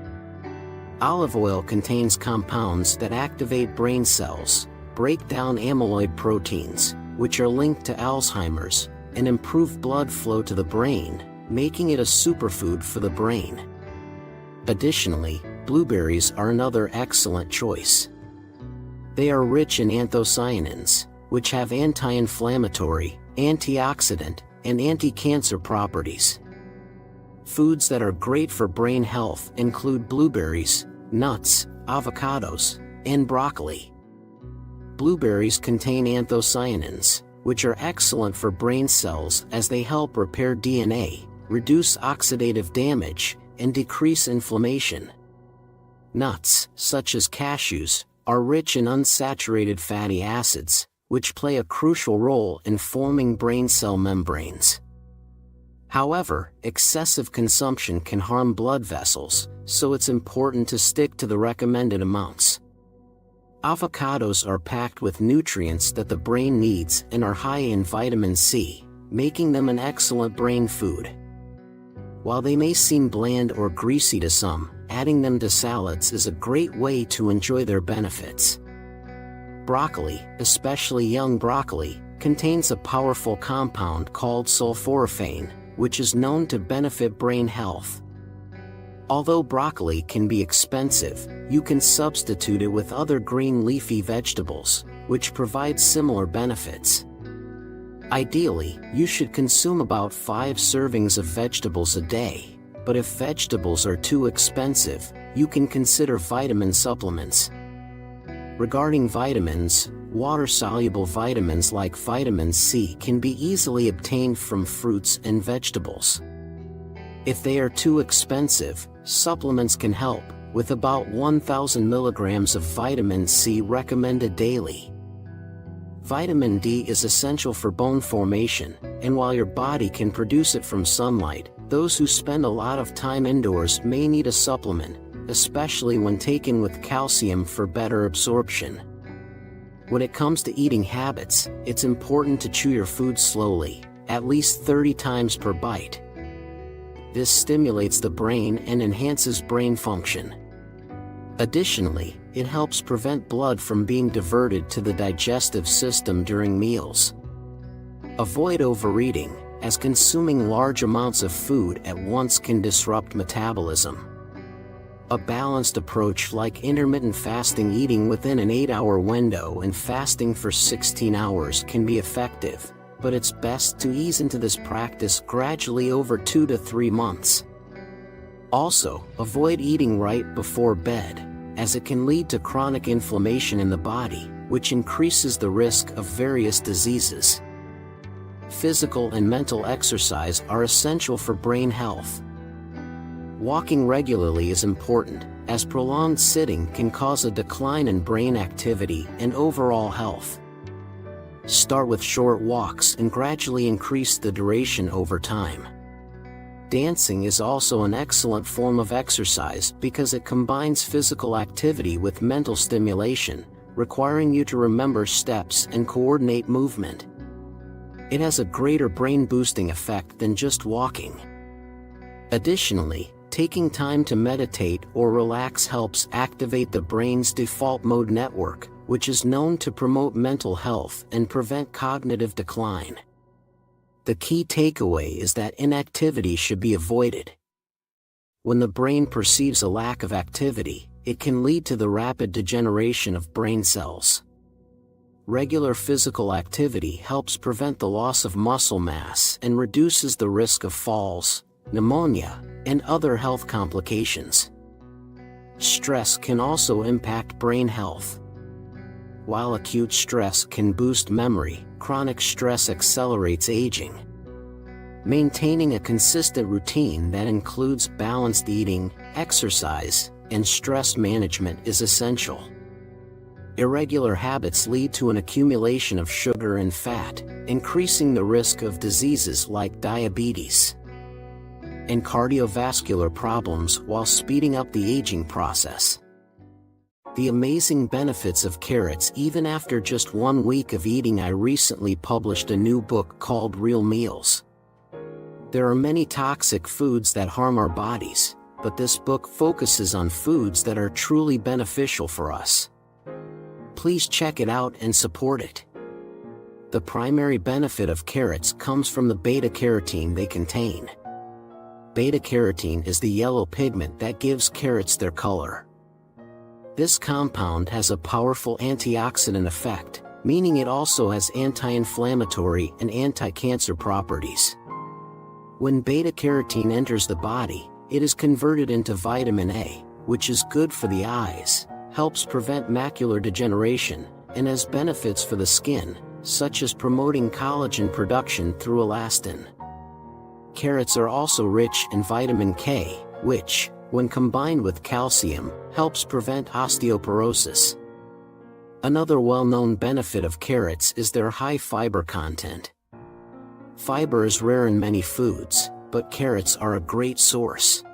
Olive oil contains compounds that activate brain cells, break down amyloid proteins, which are linked to Alzheimer's, and improve blood flow to the brain, making it a superfood for the brain. Additionally, blueberries are another excellent choice. They are rich in anthocyanins, which have anti-inflammatory, antioxidant, and anti-cancer properties. Foods that are great for brain health include blueberries, nuts, avocados, and broccoli. Blueberries contain anthocyanins, which are excellent for brain cells as they help repair DNA, reduce oxidative damage, and decrease inflammation. Nuts, such as cashews, are rich in unsaturated fatty acids, which play a crucial role in forming brain cell membranes. However, excessive consumption can harm blood vessels, so it's important to stick to the recommended amounts. Avocados are packed with nutrients that the brain needs and are high in vitamin C, making them an excellent brain food. While they may seem bland or greasy to some, adding them to salads is a great way to enjoy their benefits. Broccoli, especially young broccoli, contains a powerful compound called sulforaphane, which is known to benefit brain health. Although broccoli can be expensive, you can substitute it with other green leafy vegetables, which provide similar benefits. Ideally, you should consume about 5 servings of vegetables a day, but if vegetables are too expensive, you can consider vitamin supplements. Regarding vitamins, water-soluble vitamins like vitamin C can be easily obtained from fruits and vegetables. If they are too expensive, supplements can help, with about 1,000 milligrams of vitamin C recommended daily. Vitamin D is essential for bone formation, and while your body can produce it from sunlight, those who spend a lot of time indoors may need a supplement, especially when taken with calcium for better absorption. When it comes to eating habits, it's important to chew your food slowly, at least 30 times per bite. This stimulates the brain and enhances brain function. Additionally, it helps prevent blood from being diverted to the digestive system during meals. Avoid overeating, as consuming large amounts of food at once can disrupt metabolism. A balanced approach like intermittent fasting, eating within an 8-hour window and fasting for 16 hours can be effective, but it's best to ease into this practice gradually over 2 to 3 months. Also, avoid eating right before bed, as it can lead to chronic inflammation in the body, which increases the risk of various diseases. Physical and mental exercise are essential for brain health. Walking regularly is important, as prolonged sitting can cause a decline in brain activity and overall health. Start with short walks and gradually increase the duration over time. Dancing is also an excellent form of exercise because it combines physical activity with mental stimulation, requiring you to remember steps and coordinate movement. It has a greater brain-boosting effect than just walking. Additionally, taking time to meditate or relax helps activate the brain's default mode network, which is known to promote mental health and prevent cognitive decline. The key takeaway is that inactivity should be avoided. When the brain perceives a lack of activity, it can lead to the rapid degeneration of brain cells. Regular physical activity helps prevent the loss of muscle mass and reduces the risk of falls, pneumonia, and other health complications. Stress can also impact brain health. While acute stress can boost memory, chronic stress accelerates aging. Maintaining a consistent routine that includes balanced eating, exercise, and stress management is essential. Irregular habits lead to an accumulation of sugar and fat, increasing the risk of diseases like diabetes and cardiovascular problems while speeding up the aging process. The amazing benefits of carrots even after just 1 week of eating. I recently published a new book called Real Meals. There are many toxic foods that harm our bodies, but this book focuses on foods that are truly beneficial for us. Please check it out and support it. The primary benefit of carrots comes from the beta-carotene they contain. Beta-carotene is the yellow pigment that gives carrots their color. This compound has a powerful antioxidant effect, meaning it also has anti-inflammatory and anti-cancer properties. When beta-carotene enters the body, it is converted into vitamin A, which is good for the eyes, helps prevent macular degeneration, and has benefits for the skin, such as promoting collagen production through elastin. Carrots are also rich in vitamin K, which, when combined with calcium, helps prevent osteoporosis. Another well-known benefit of carrots is their high fiber content. Fiber is rare in many foods, but carrots are a great source.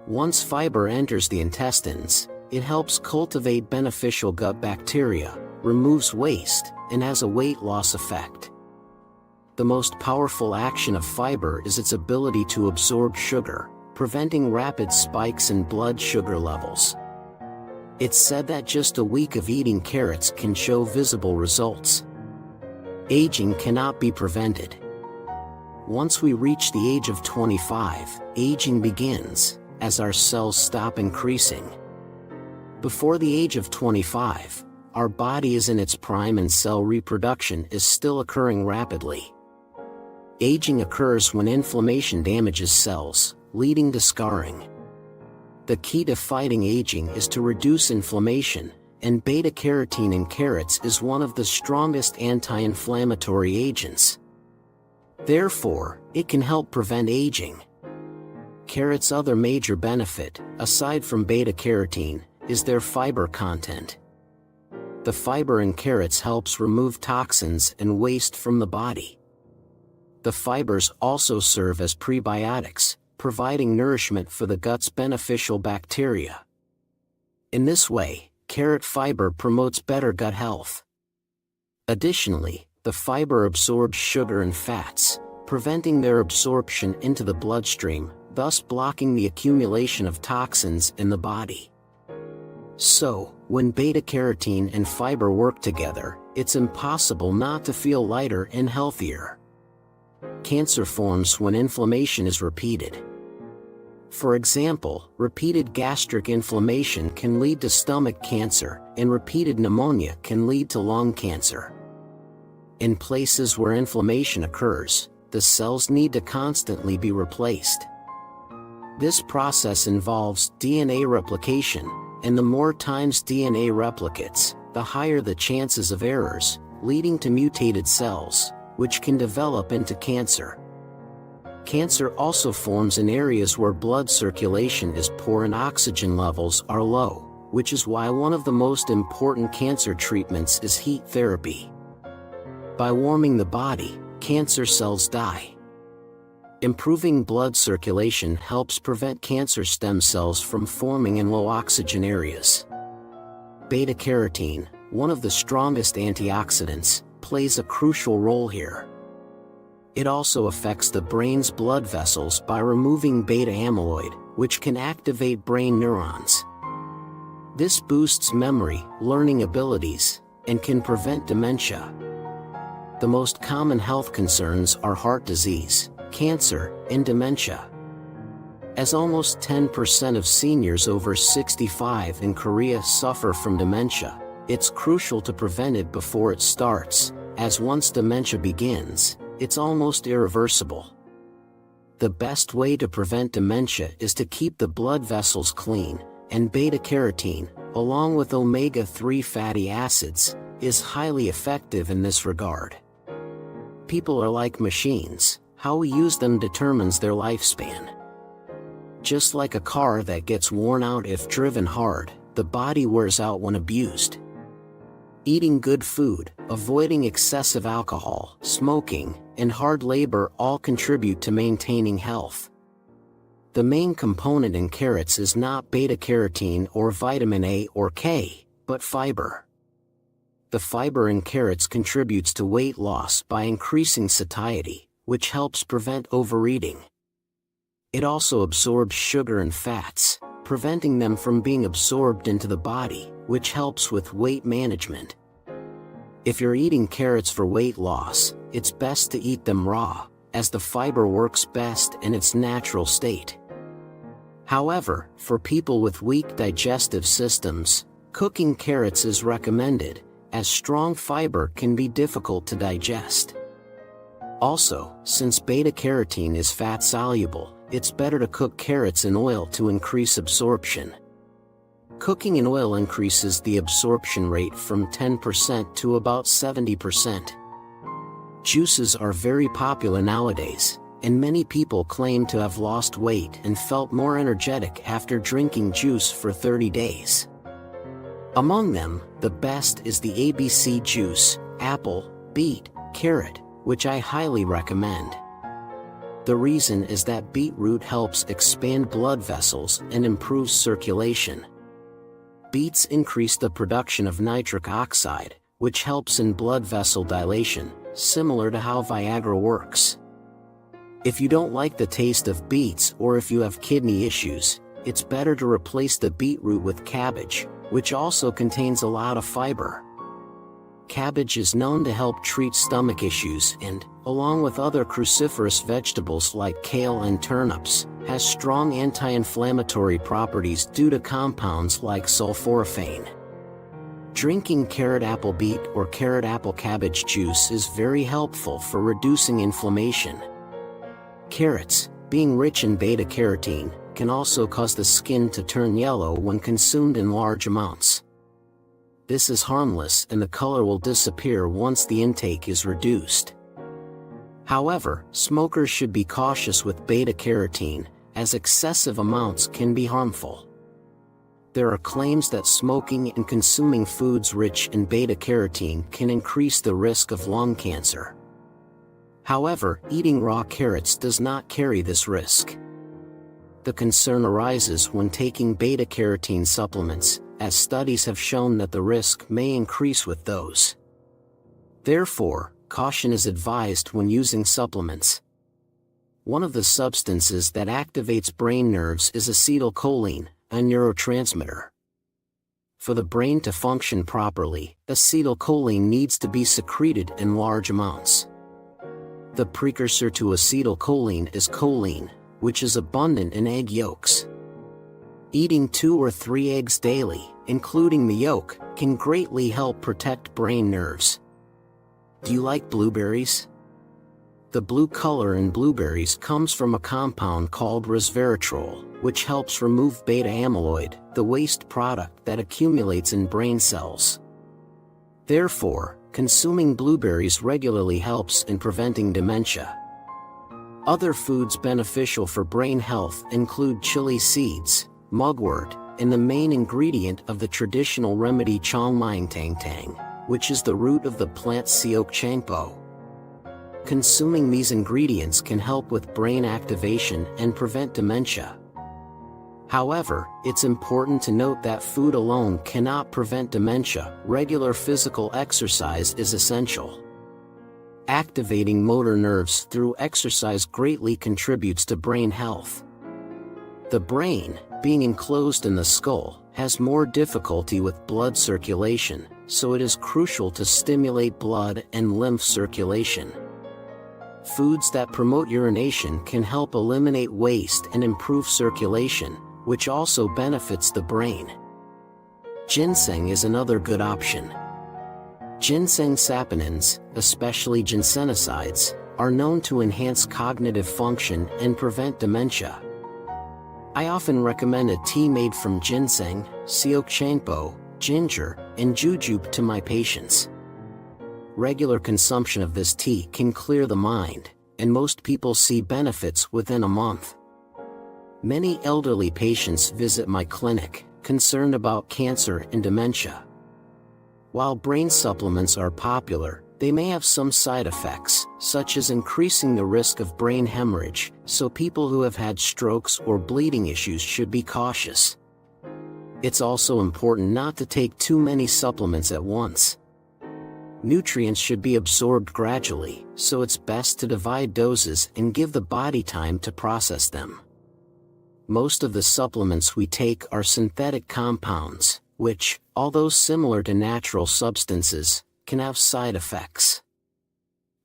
Once fiber enters the intestines, it helps cultivate beneficial gut bacteria, removes waste, and has a weight loss effect. The most powerful action of fiber is its ability to absorb sugar, preventing rapid spikes in blood sugar levels. It's said that just a week of eating carrots can show visible results. Aging cannot be prevented. Once we reach the age of 25, aging begins, as our cells stop increasing. Before the age of 25, our body is in its prime and cell reproduction is still occurring rapidly. Aging occurs when inflammation damages cells, leading to scarring. The key to fighting aging is to reduce inflammation, and beta-carotene in carrots is one of the strongest anti-inflammatory agents. Therefore, it can help prevent aging. Carrots' other major benefit, aside from beta-carotene, is their fiber content. The fiber in carrots helps remove toxins and waste from the body. The fibers also serve as prebiotics, providing nourishment for the gut's beneficial bacteria. In this way, carrot fiber promotes better gut health. Additionally, the fiber absorbs sugar and fats, preventing their absorption into the bloodstream, thus blocking the accumulation of toxins in the body. So, when beta-carotene and fiber work together, it's impossible not to feel lighter and healthier. Cancer forms when inflammation is repeated. For example, repeated gastric inflammation can lead to stomach cancer, and repeated pneumonia can lead to lung cancer. In places where inflammation occurs, the cells need to constantly be replaced. This process involves DNA replication, and the more times DNA replicates, the higher the chances of errors, leading to mutated cells, which can develop into cancer. Cancer also forms in areas where blood circulation is poor and oxygen levels are low, which is why one of the most important cancer treatments is heat therapy. By warming the body, cancer cells die. Improving blood circulation helps prevent cancer stem cells from forming in low oxygen areas. Beta-carotene, one of the strongest antioxidants, plays a crucial role here. It also affects the brain's blood vessels by removing beta-amyloid, which can activate brain neurons. This boosts memory, learning abilities, and can prevent dementia. The most common health concerns are heart disease, cancer, and dementia. As almost 10% of seniors over 65 in Korea suffer from dementia, it's crucial to prevent it before it starts, as once dementia begins, it's almost irreversible. The best way to prevent dementia is to keep the blood vessels clean, and beta-carotene, along with omega-3 fatty acids, is highly effective in this regard. People are like machines, how we use them determines their lifespan. Just like a car that gets worn out if driven hard, the body wears out when abused. Eating good food, avoiding excessive alcohol, smoking, and hard labor all contribute to maintaining health. The main component in carrots is not beta-carotene or vitamin A or K, but fiber. The fiber in carrots contributes to weight loss by increasing satiety, which helps prevent overeating. It also absorbs sugar and fats, preventing them from being absorbed into the body, which helps with weight management. If you're eating carrots for weight loss, it's best to eat them raw, as the fiber works best in its natural state. However, for people with weak digestive systems, cooking carrots is recommended, as strong fiber can be difficult to digest. Also, since beta-carotene is fat-soluble, it's better to cook carrots in oil to increase absorption. Cooking in oil increases the absorption rate from 10% to about 70%. Juices are very popular nowadays, and many people claim to have lost weight and felt more energetic after drinking juice for 30 days. Among them, the best is the ABC juice, apple, beet, carrot, which I highly recommend. The reason is that beetroot helps expand blood vessels and improves circulation. Beets increase the production of nitric oxide, which helps in blood vessel dilation, similar to how Viagra works. If you don't like the taste of beets or if you have kidney issues, it's better to replace the beetroot with cabbage, which also contains a lot of fiber. Cabbage is known to help treat stomach issues and, along with other cruciferous vegetables like kale and turnips, has strong anti-inflammatory properties due to compounds like sulforaphane. Drinking carrot apple beet or carrot apple cabbage juice is very helpful for reducing inflammation. Carrots, being rich in beta-carotene, can also cause the skin to turn yellow when consumed in large amounts. This is harmless and the color will disappear once the intake is reduced. However, smokers should be cautious with beta-carotene, as excessive amounts can be harmful. There are claims that smoking and consuming foods rich in beta-carotene can increase the risk of lung cancer. However, eating raw carrots does not carry this risk. The concern arises when taking beta-carotene supplements, as studies have shown that the risk may increase with those. Therefore, caution is advised when using supplements. One of the substances that activates brain nerves is acetylcholine, a neurotransmitter. For the brain to function properly, acetylcholine needs to be secreted in large amounts. The precursor to acetylcholine is choline, which is abundant in egg yolks. Eating 2 or 3 eggs daily, including the yolk, can greatly help protect brain nerves. Do you like blueberries? The blue color in blueberries comes from a compound called resveratrol, which helps remove beta-amyloid, the waste product that accumulates in brain cells. Therefore, consuming blueberries regularly helps in preventing dementia. Other foods beneficial for brain health include chili seeds, mugwort, and the main ingredient of the traditional remedy chong mang tang tang, which is the root of the plant siok changpo. Consuming these ingredients can help with brain activation and prevent dementia. However, it's important to note that food alone cannot prevent dementia. Regular physical exercise is essential. Activating motor nerves through exercise greatly contributes to brain health. The brain, being enclosed in the skull, has more difficulty with blood circulation, so it is crucial to stimulate blood and lymph circulation. Foods that promote urination can help eliminate waste and improve circulation, which also benefits the brain. Ginseng is another good option. Ginseng saponins, especially ginsenosides, are known to enhance cognitive function and prevent dementia. I often recommend a tea made from ginseng, siok changpo, ginger, and jujube to my patients. Regular consumption of this tea can clear the mind, and most people see benefits within a month. Many elderly patients visit my clinic, concerned about cancer and dementia. While brain supplements are popular, they may have some side effects, such as increasing the risk of brain hemorrhage, so people who have had strokes or bleeding issues should be cautious. It's also important not to take too many supplements at once. Nutrients should be absorbed gradually, so it's best to divide doses and give the body time to process them. Most of the supplements we take are synthetic compounds, which, although similar to natural substances, can have side effects.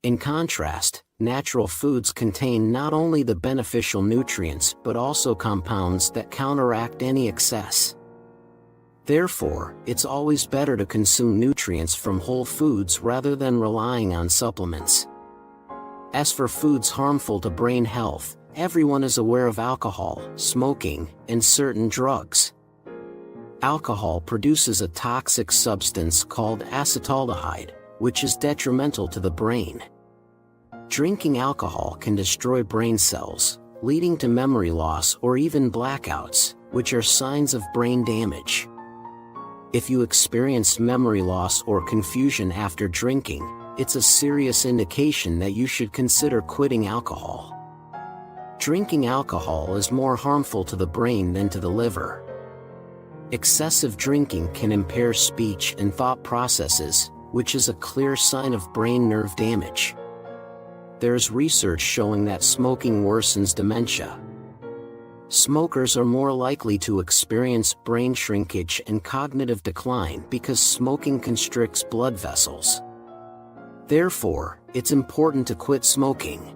In contrast, natural foods contain not only the beneficial nutrients but also compounds that counteract any excess. Therefore, it's always better to consume nutrients from whole foods rather than relying on supplements. As for foods harmful to brain health, everyone is aware of alcohol, smoking, and certain drugs. Alcohol produces a toxic substance called acetaldehyde, which is detrimental to the brain. Drinking alcohol can destroy brain cells, leading to memory loss or even blackouts, which are signs of brain damage. If you experience memory loss or confusion after drinking, it's a serious indication that you should consider quitting alcohol. Drinking alcohol is more harmful to the brain than to the liver. Excessive drinking can impair speech and thought processes, which is a clear sign of brain nerve damage. There's research showing that smoking worsens dementia. Smokers are more likely to experience brain shrinkage and cognitive decline because smoking constricts blood vessels. Therefore, it's important to quit smoking.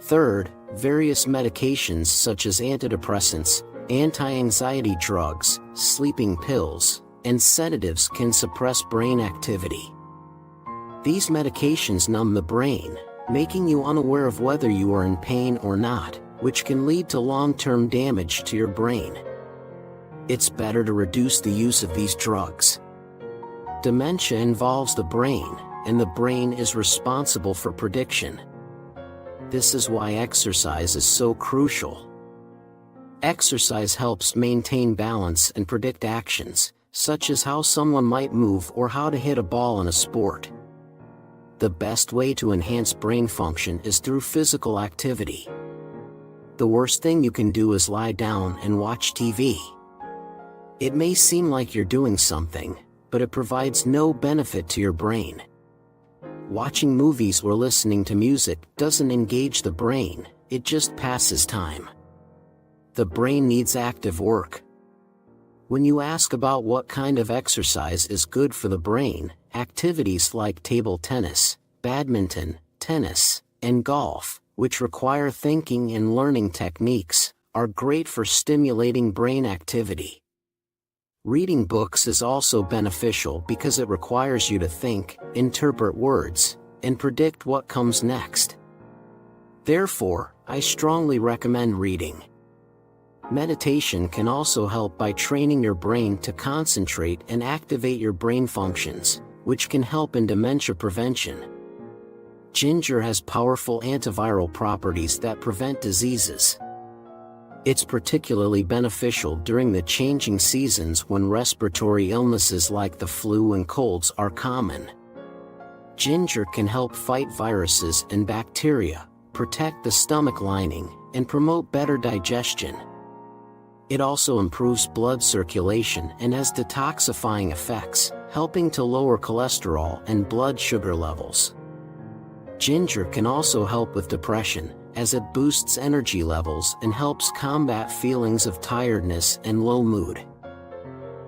Third, various medications such as antidepressants, anti-anxiety drugs, sleeping pills, and sedatives can suppress brain activity. These medications numb the brain, making you unaware of whether you are in pain or not, which can lead to long-term damage to your brain. It's better to reduce the use of these drugs. Dementia involves the brain, and the brain is responsible for prediction. This is why exercise is so crucial. Exercise helps maintain balance and predict actions, such as how someone might move or how to hit a ball in a sport. The best way to enhance brain function is through physical activity. The worst thing you can do is lie down and watch TV. It may seem like you're doing something, but it provides no benefit to your brain. Watching movies or listening to music doesn't engage the brain, it just passes time. The brain needs active work. When you ask about what kind of exercise is good for the brain, activities like table tennis, badminton, tennis, and golf, which require thinking and learning techniques, are great for stimulating brain activity. Reading books is also beneficial because it requires you to think, interpret words, and predict what comes next. Therefore, I strongly recommend reading. Meditation can also help by training your brain to concentrate and activate your brain functions, which can help in dementia prevention. Ginger has powerful antiviral properties that prevent diseases. It's particularly beneficial during the changing seasons when respiratory illnesses like the flu and colds are common. Ginger can help fight viruses and bacteria, protect the stomach lining, and promote better digestion. It also improves blood circulation and has detoxifying effects, helping to lower cholesterol and blood sugar levels. Ginger can also help with depression, as it boosts energy levels and helps combat feelings of tiredness and low mood.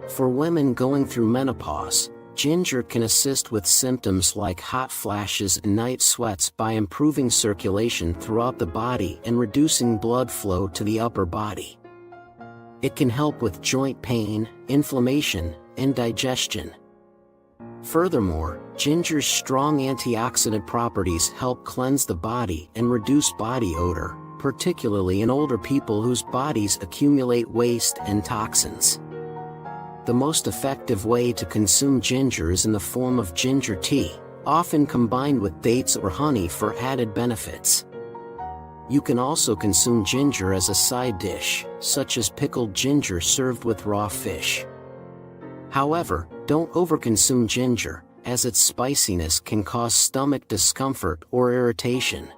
For women going through menopause, ginger can assist with symptoms like hot flashes and night sweats by improving circulation throughout the body and reducing blood flow to the upper body. It can help with joint pain, inflammation, and digestion. Furthermore, ginger's strong antioxidant properties help cleanse the body and reduce body odor, particularly in older people whose bodies accumulate waste and toxins. The most effective way to consume ginger is in the form of ginger tea, often combined with dates or honey for added benefits. You can also consume ginger as a side dish, such as pickled ginger served with raw fish. However, don't overconsume ginger, as its spiciness can cause stomach discomfort or irritation.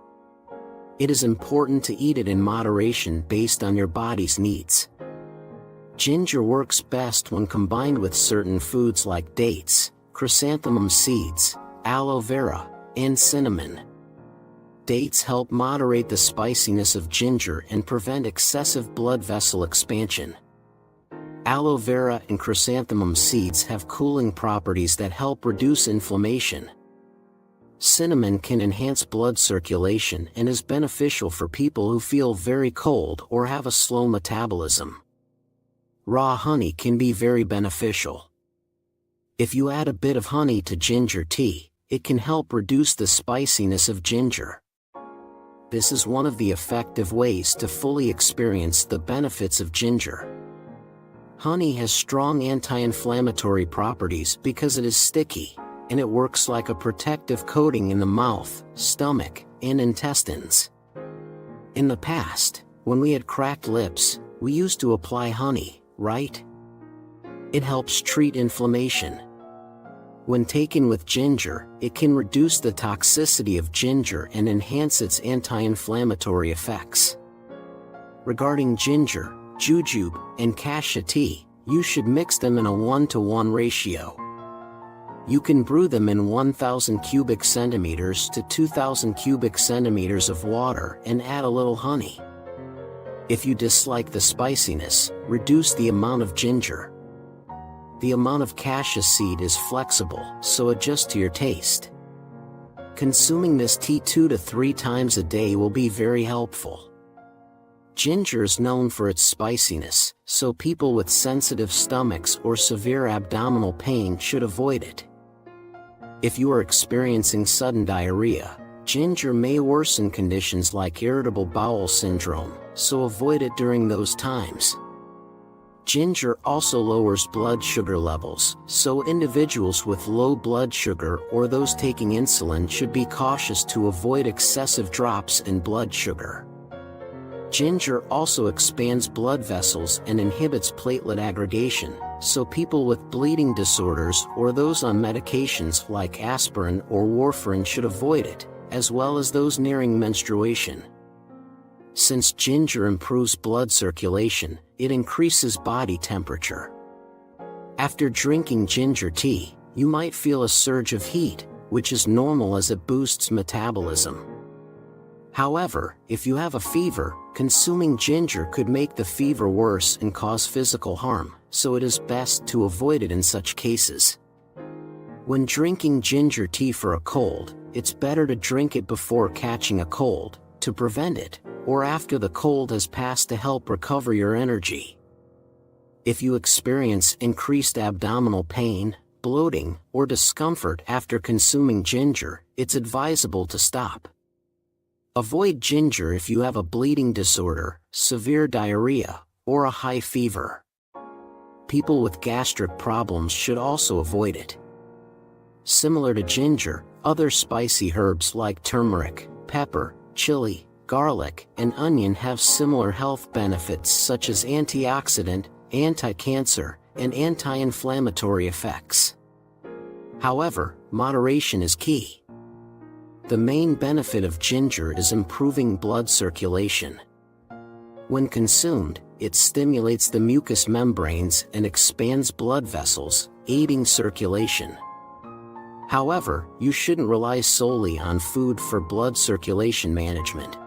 It is important to eat it in moderation based on your body's needs. Ginger works best when combined with certain foods like dates, chrysanthemum seeds, aloe vera, and cinnamon. Dates help moderate the spiciness of ginger and prevent excessive blood vessel expansion. Aloe vera and chrysanthemum seeds have cooling properties that help reduce inflammation. Cinnamon can enhance blood circulation and is beneficial for people who feel very cold or have a slow metabolism. Raw honey can be very beneficial. If you add a bit of honey to ginger tea, it can help reduce the spiciness of ginger. This is one of the effective ways to fully experience the benefits of ginger. Honey has strong anti-inflammatory properties because it is sticky, and it works like a protective coating in the mouth, stomach, and intestines. In the past, when we had cracked lips, we used to apply honey, right? It helps treat inflammation. When taken with ginger, it can reduce the toxicity of ginger and enhance its anti-inflammatory effects. Regarding ginger, jujube, and cassia tea, you should mix them in a 1-to-1 ratio. You can brew them in 1,000 cubic centimeters to 2,000 cubic centimeters of water and add a little honey. If you dislike the spiciness, reduce the amount of ginger. The amount of cassia seed is flexible, so adjust to your taste. consuming this tea 2 to 3 times a day will be very helpful. Ginger is known for its spiciness, so people with sensitive stomachs or severe abdominal pain should avoid it. If you are experiencing sudden diarrhea, ginger may worsen conditions like irritable bowel syndrome, so avoid it during those times. Ginger also lowers blood sugar levels, so individuals with low blood sugar or those taking insulin should be cautious to avoid excessive drops in blood sugar. Ginger also expands blood vessels and inhibits platelet aggregation, so people with bleeding disorders or those on medications like aspirin or warfarin should avoid it, as well as those nearing menstruation. Since ginger improves blood circulation, it increases body temperature. After drinking ginger tea, you might feel a surge of heat, which is normal as it boosts metabolism. However, if you have a fever, consuming ginger could make the fever worse and cause physical harm, so it is best to avoid it in such cases. When drinking ginger tea for a cold, it's better to drink it before catching a cold, to prevent it, or after the cold has passed to help recover your energy. If you experience increased abdominal pain, bloating, or discomfort after consuming ginger, it's advisable to stop. Avoid ginger if you have a bleeding disorder, severe diarrhea, or a high fever. People with gastric problems should also avoid it. Similar to ginger, other spicy herbs like turmeric, pepper, chili, garlic, and onion have similar health benefits such as antioxidant, anti-cancer, and anti-inflammatory effects. However, moderation is key. The main benefit of ginger is improving blood circulation. When consumed, it stimulates the mucous membranes and expands blood vessels, aiding circulation. However, you shouldn't rely solely on food for blood circulation management.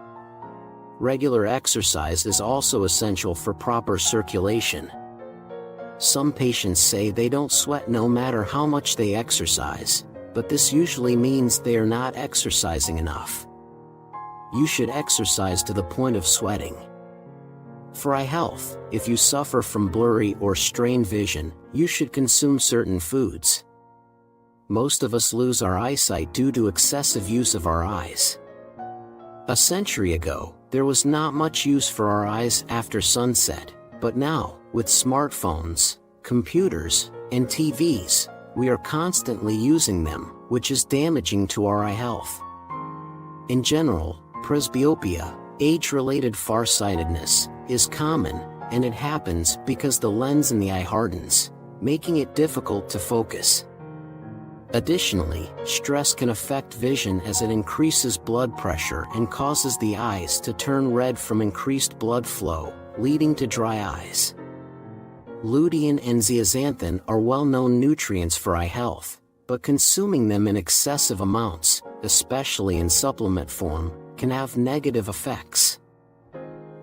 Regular exercise is also essential for proper circulation. Some patients say they don't sweat no matter how much they exercise, but this usually means they are not exercising enough. You should exercise to the point of sweating. For eye health, if you suffer from blurry or strained vision, you should consume certain foods. Most of us lose our eyesight due to excessive use of our eyes. A century ago, there was not much use for our eyes after sunset, but now, with smartphones, computers, and TVs, we are constantly using them, which is damaging to our eye health. In general, presbyopia, age-related farsightedness, is common, and it happens because the lens in the eye hardens, making it difficult to focus. Additionally, stress can affect vision as it increases blood pressure and causes the eyes to turn red from increased blood flow, leading to dry eyes. Lutein and zeaxanthin are well-known nutrients for eye health, but consuming them in excessive amounts, especially in supplement form, can have negative effects.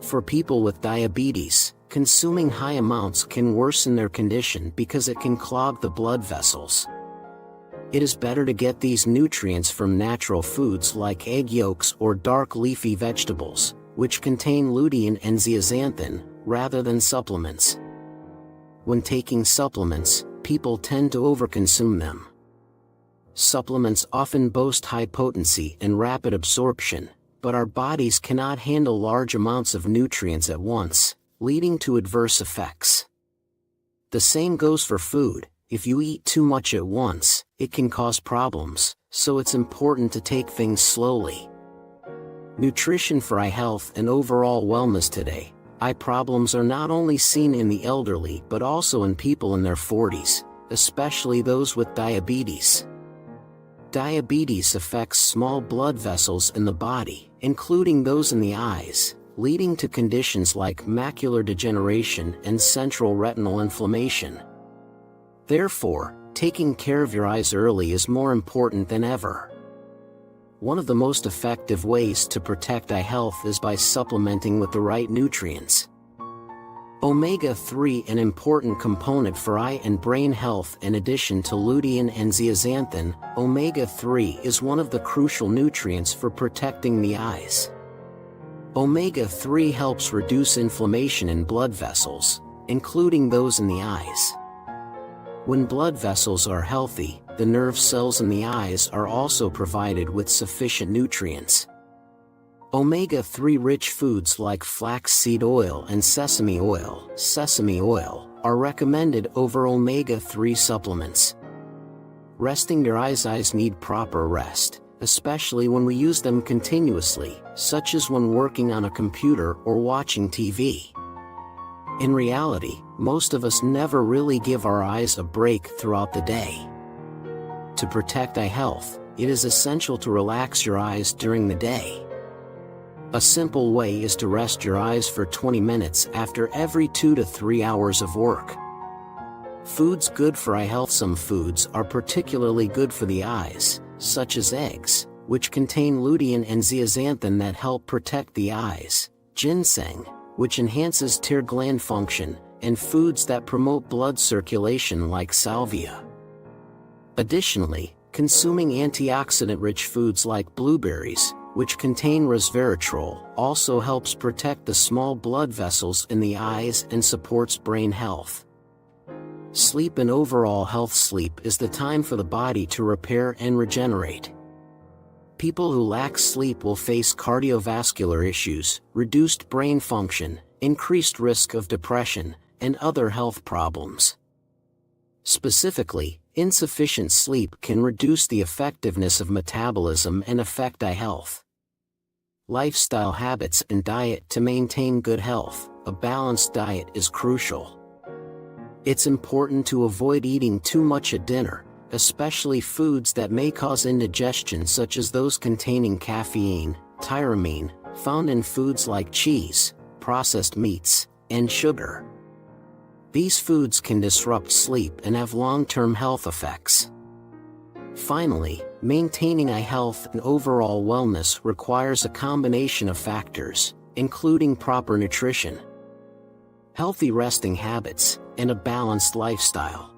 For people with diabetes, consuming high amounts can worsen their condition because it can clog the blood vessels. It is better to get these nutrients from natural foods like egg yolks or dark leafy vegetables, which contain lutein and zeaxanthin, rather than supplements. When taking supplements, people tend to overconsume them. Supplements often boast high potency and rapid absorption, but our bodies cannot handle large amounts of nutrients at once, leading to adverse effects. The same goes for food. If you eat too much at once, it can cause problems, so it's important to take things slowly. Nutrition for eye health and overall wellness today. Eye problems are not only seen in the elderly but also in people in their 40s, especially those with diabetes. Diabetes affects small blood vessels in the body, including those in the eyes, leading to conditions like macular degeneration and central retinal inflammation. Therefore, taking care of your eyes early is more important than ever. One of the most effective ways to protect eye health is by supplementing with the right nutrients. Omega-3, an important component for eye and brain health. In addition to lutein and zeaxanthin, omega-3 is one of the crucial nutrients for protecting the eyes. Omega-3 helps reduce inflammation in blood vessels, including those in the eyes. When blood vessels are healthy, the nerve cells in the eyes are also provided with sufficient nutrients. Omega-3 rich foods like flaxseed oil and sesame oil are recommended over omega-3 supplements. Resting your eyes need proper rest, especially when we use them continuously, such as when working on a computer or watching TV. In reality, most of us never really give our eyes a break throughout the day. To protect eye health, it is essential to relax your eyes during the day. A simple way is to rest your eyes for 20 minutes after every 2 to 3 hours of work. Foods good for eye health. Some foods are particularly good for the eyes, such as eggs, which contain lutein and zeaxanthin that help protect the eyes, ginseng, which enhances tear gland function, and foods that promote blood circulation like salvia. Additionally, consuming antioxidant-rich foods like blueberries, which contain resveratrol, also helps protect the small blood vessels in the eyes and supports brain health. Sleep and overall health. Sleep is the time for the body to repair and regenerate. People who lack sleep will face cardiovascular issues, reduced brain function, increased risk of depression, and other health problems. Specifically, insufficient sleep can reduce the effectiveness of metabolism and affect eye health. Lifestyle habits and diet. To maintain good health, a balanced diet is crucial. It's important to avoid eating too much at dinner, especially foods that may cause indigestion, such as those containing caffeine, tyramine, found in foods like cheese, processed meats, and sugar. These foods can disrupt sleep and have long-term health effects. Finally, maintaining eye health and overall wellness requires a combination of factors, including proper nutrition, healthy resting habits, and a balanced lifestyle.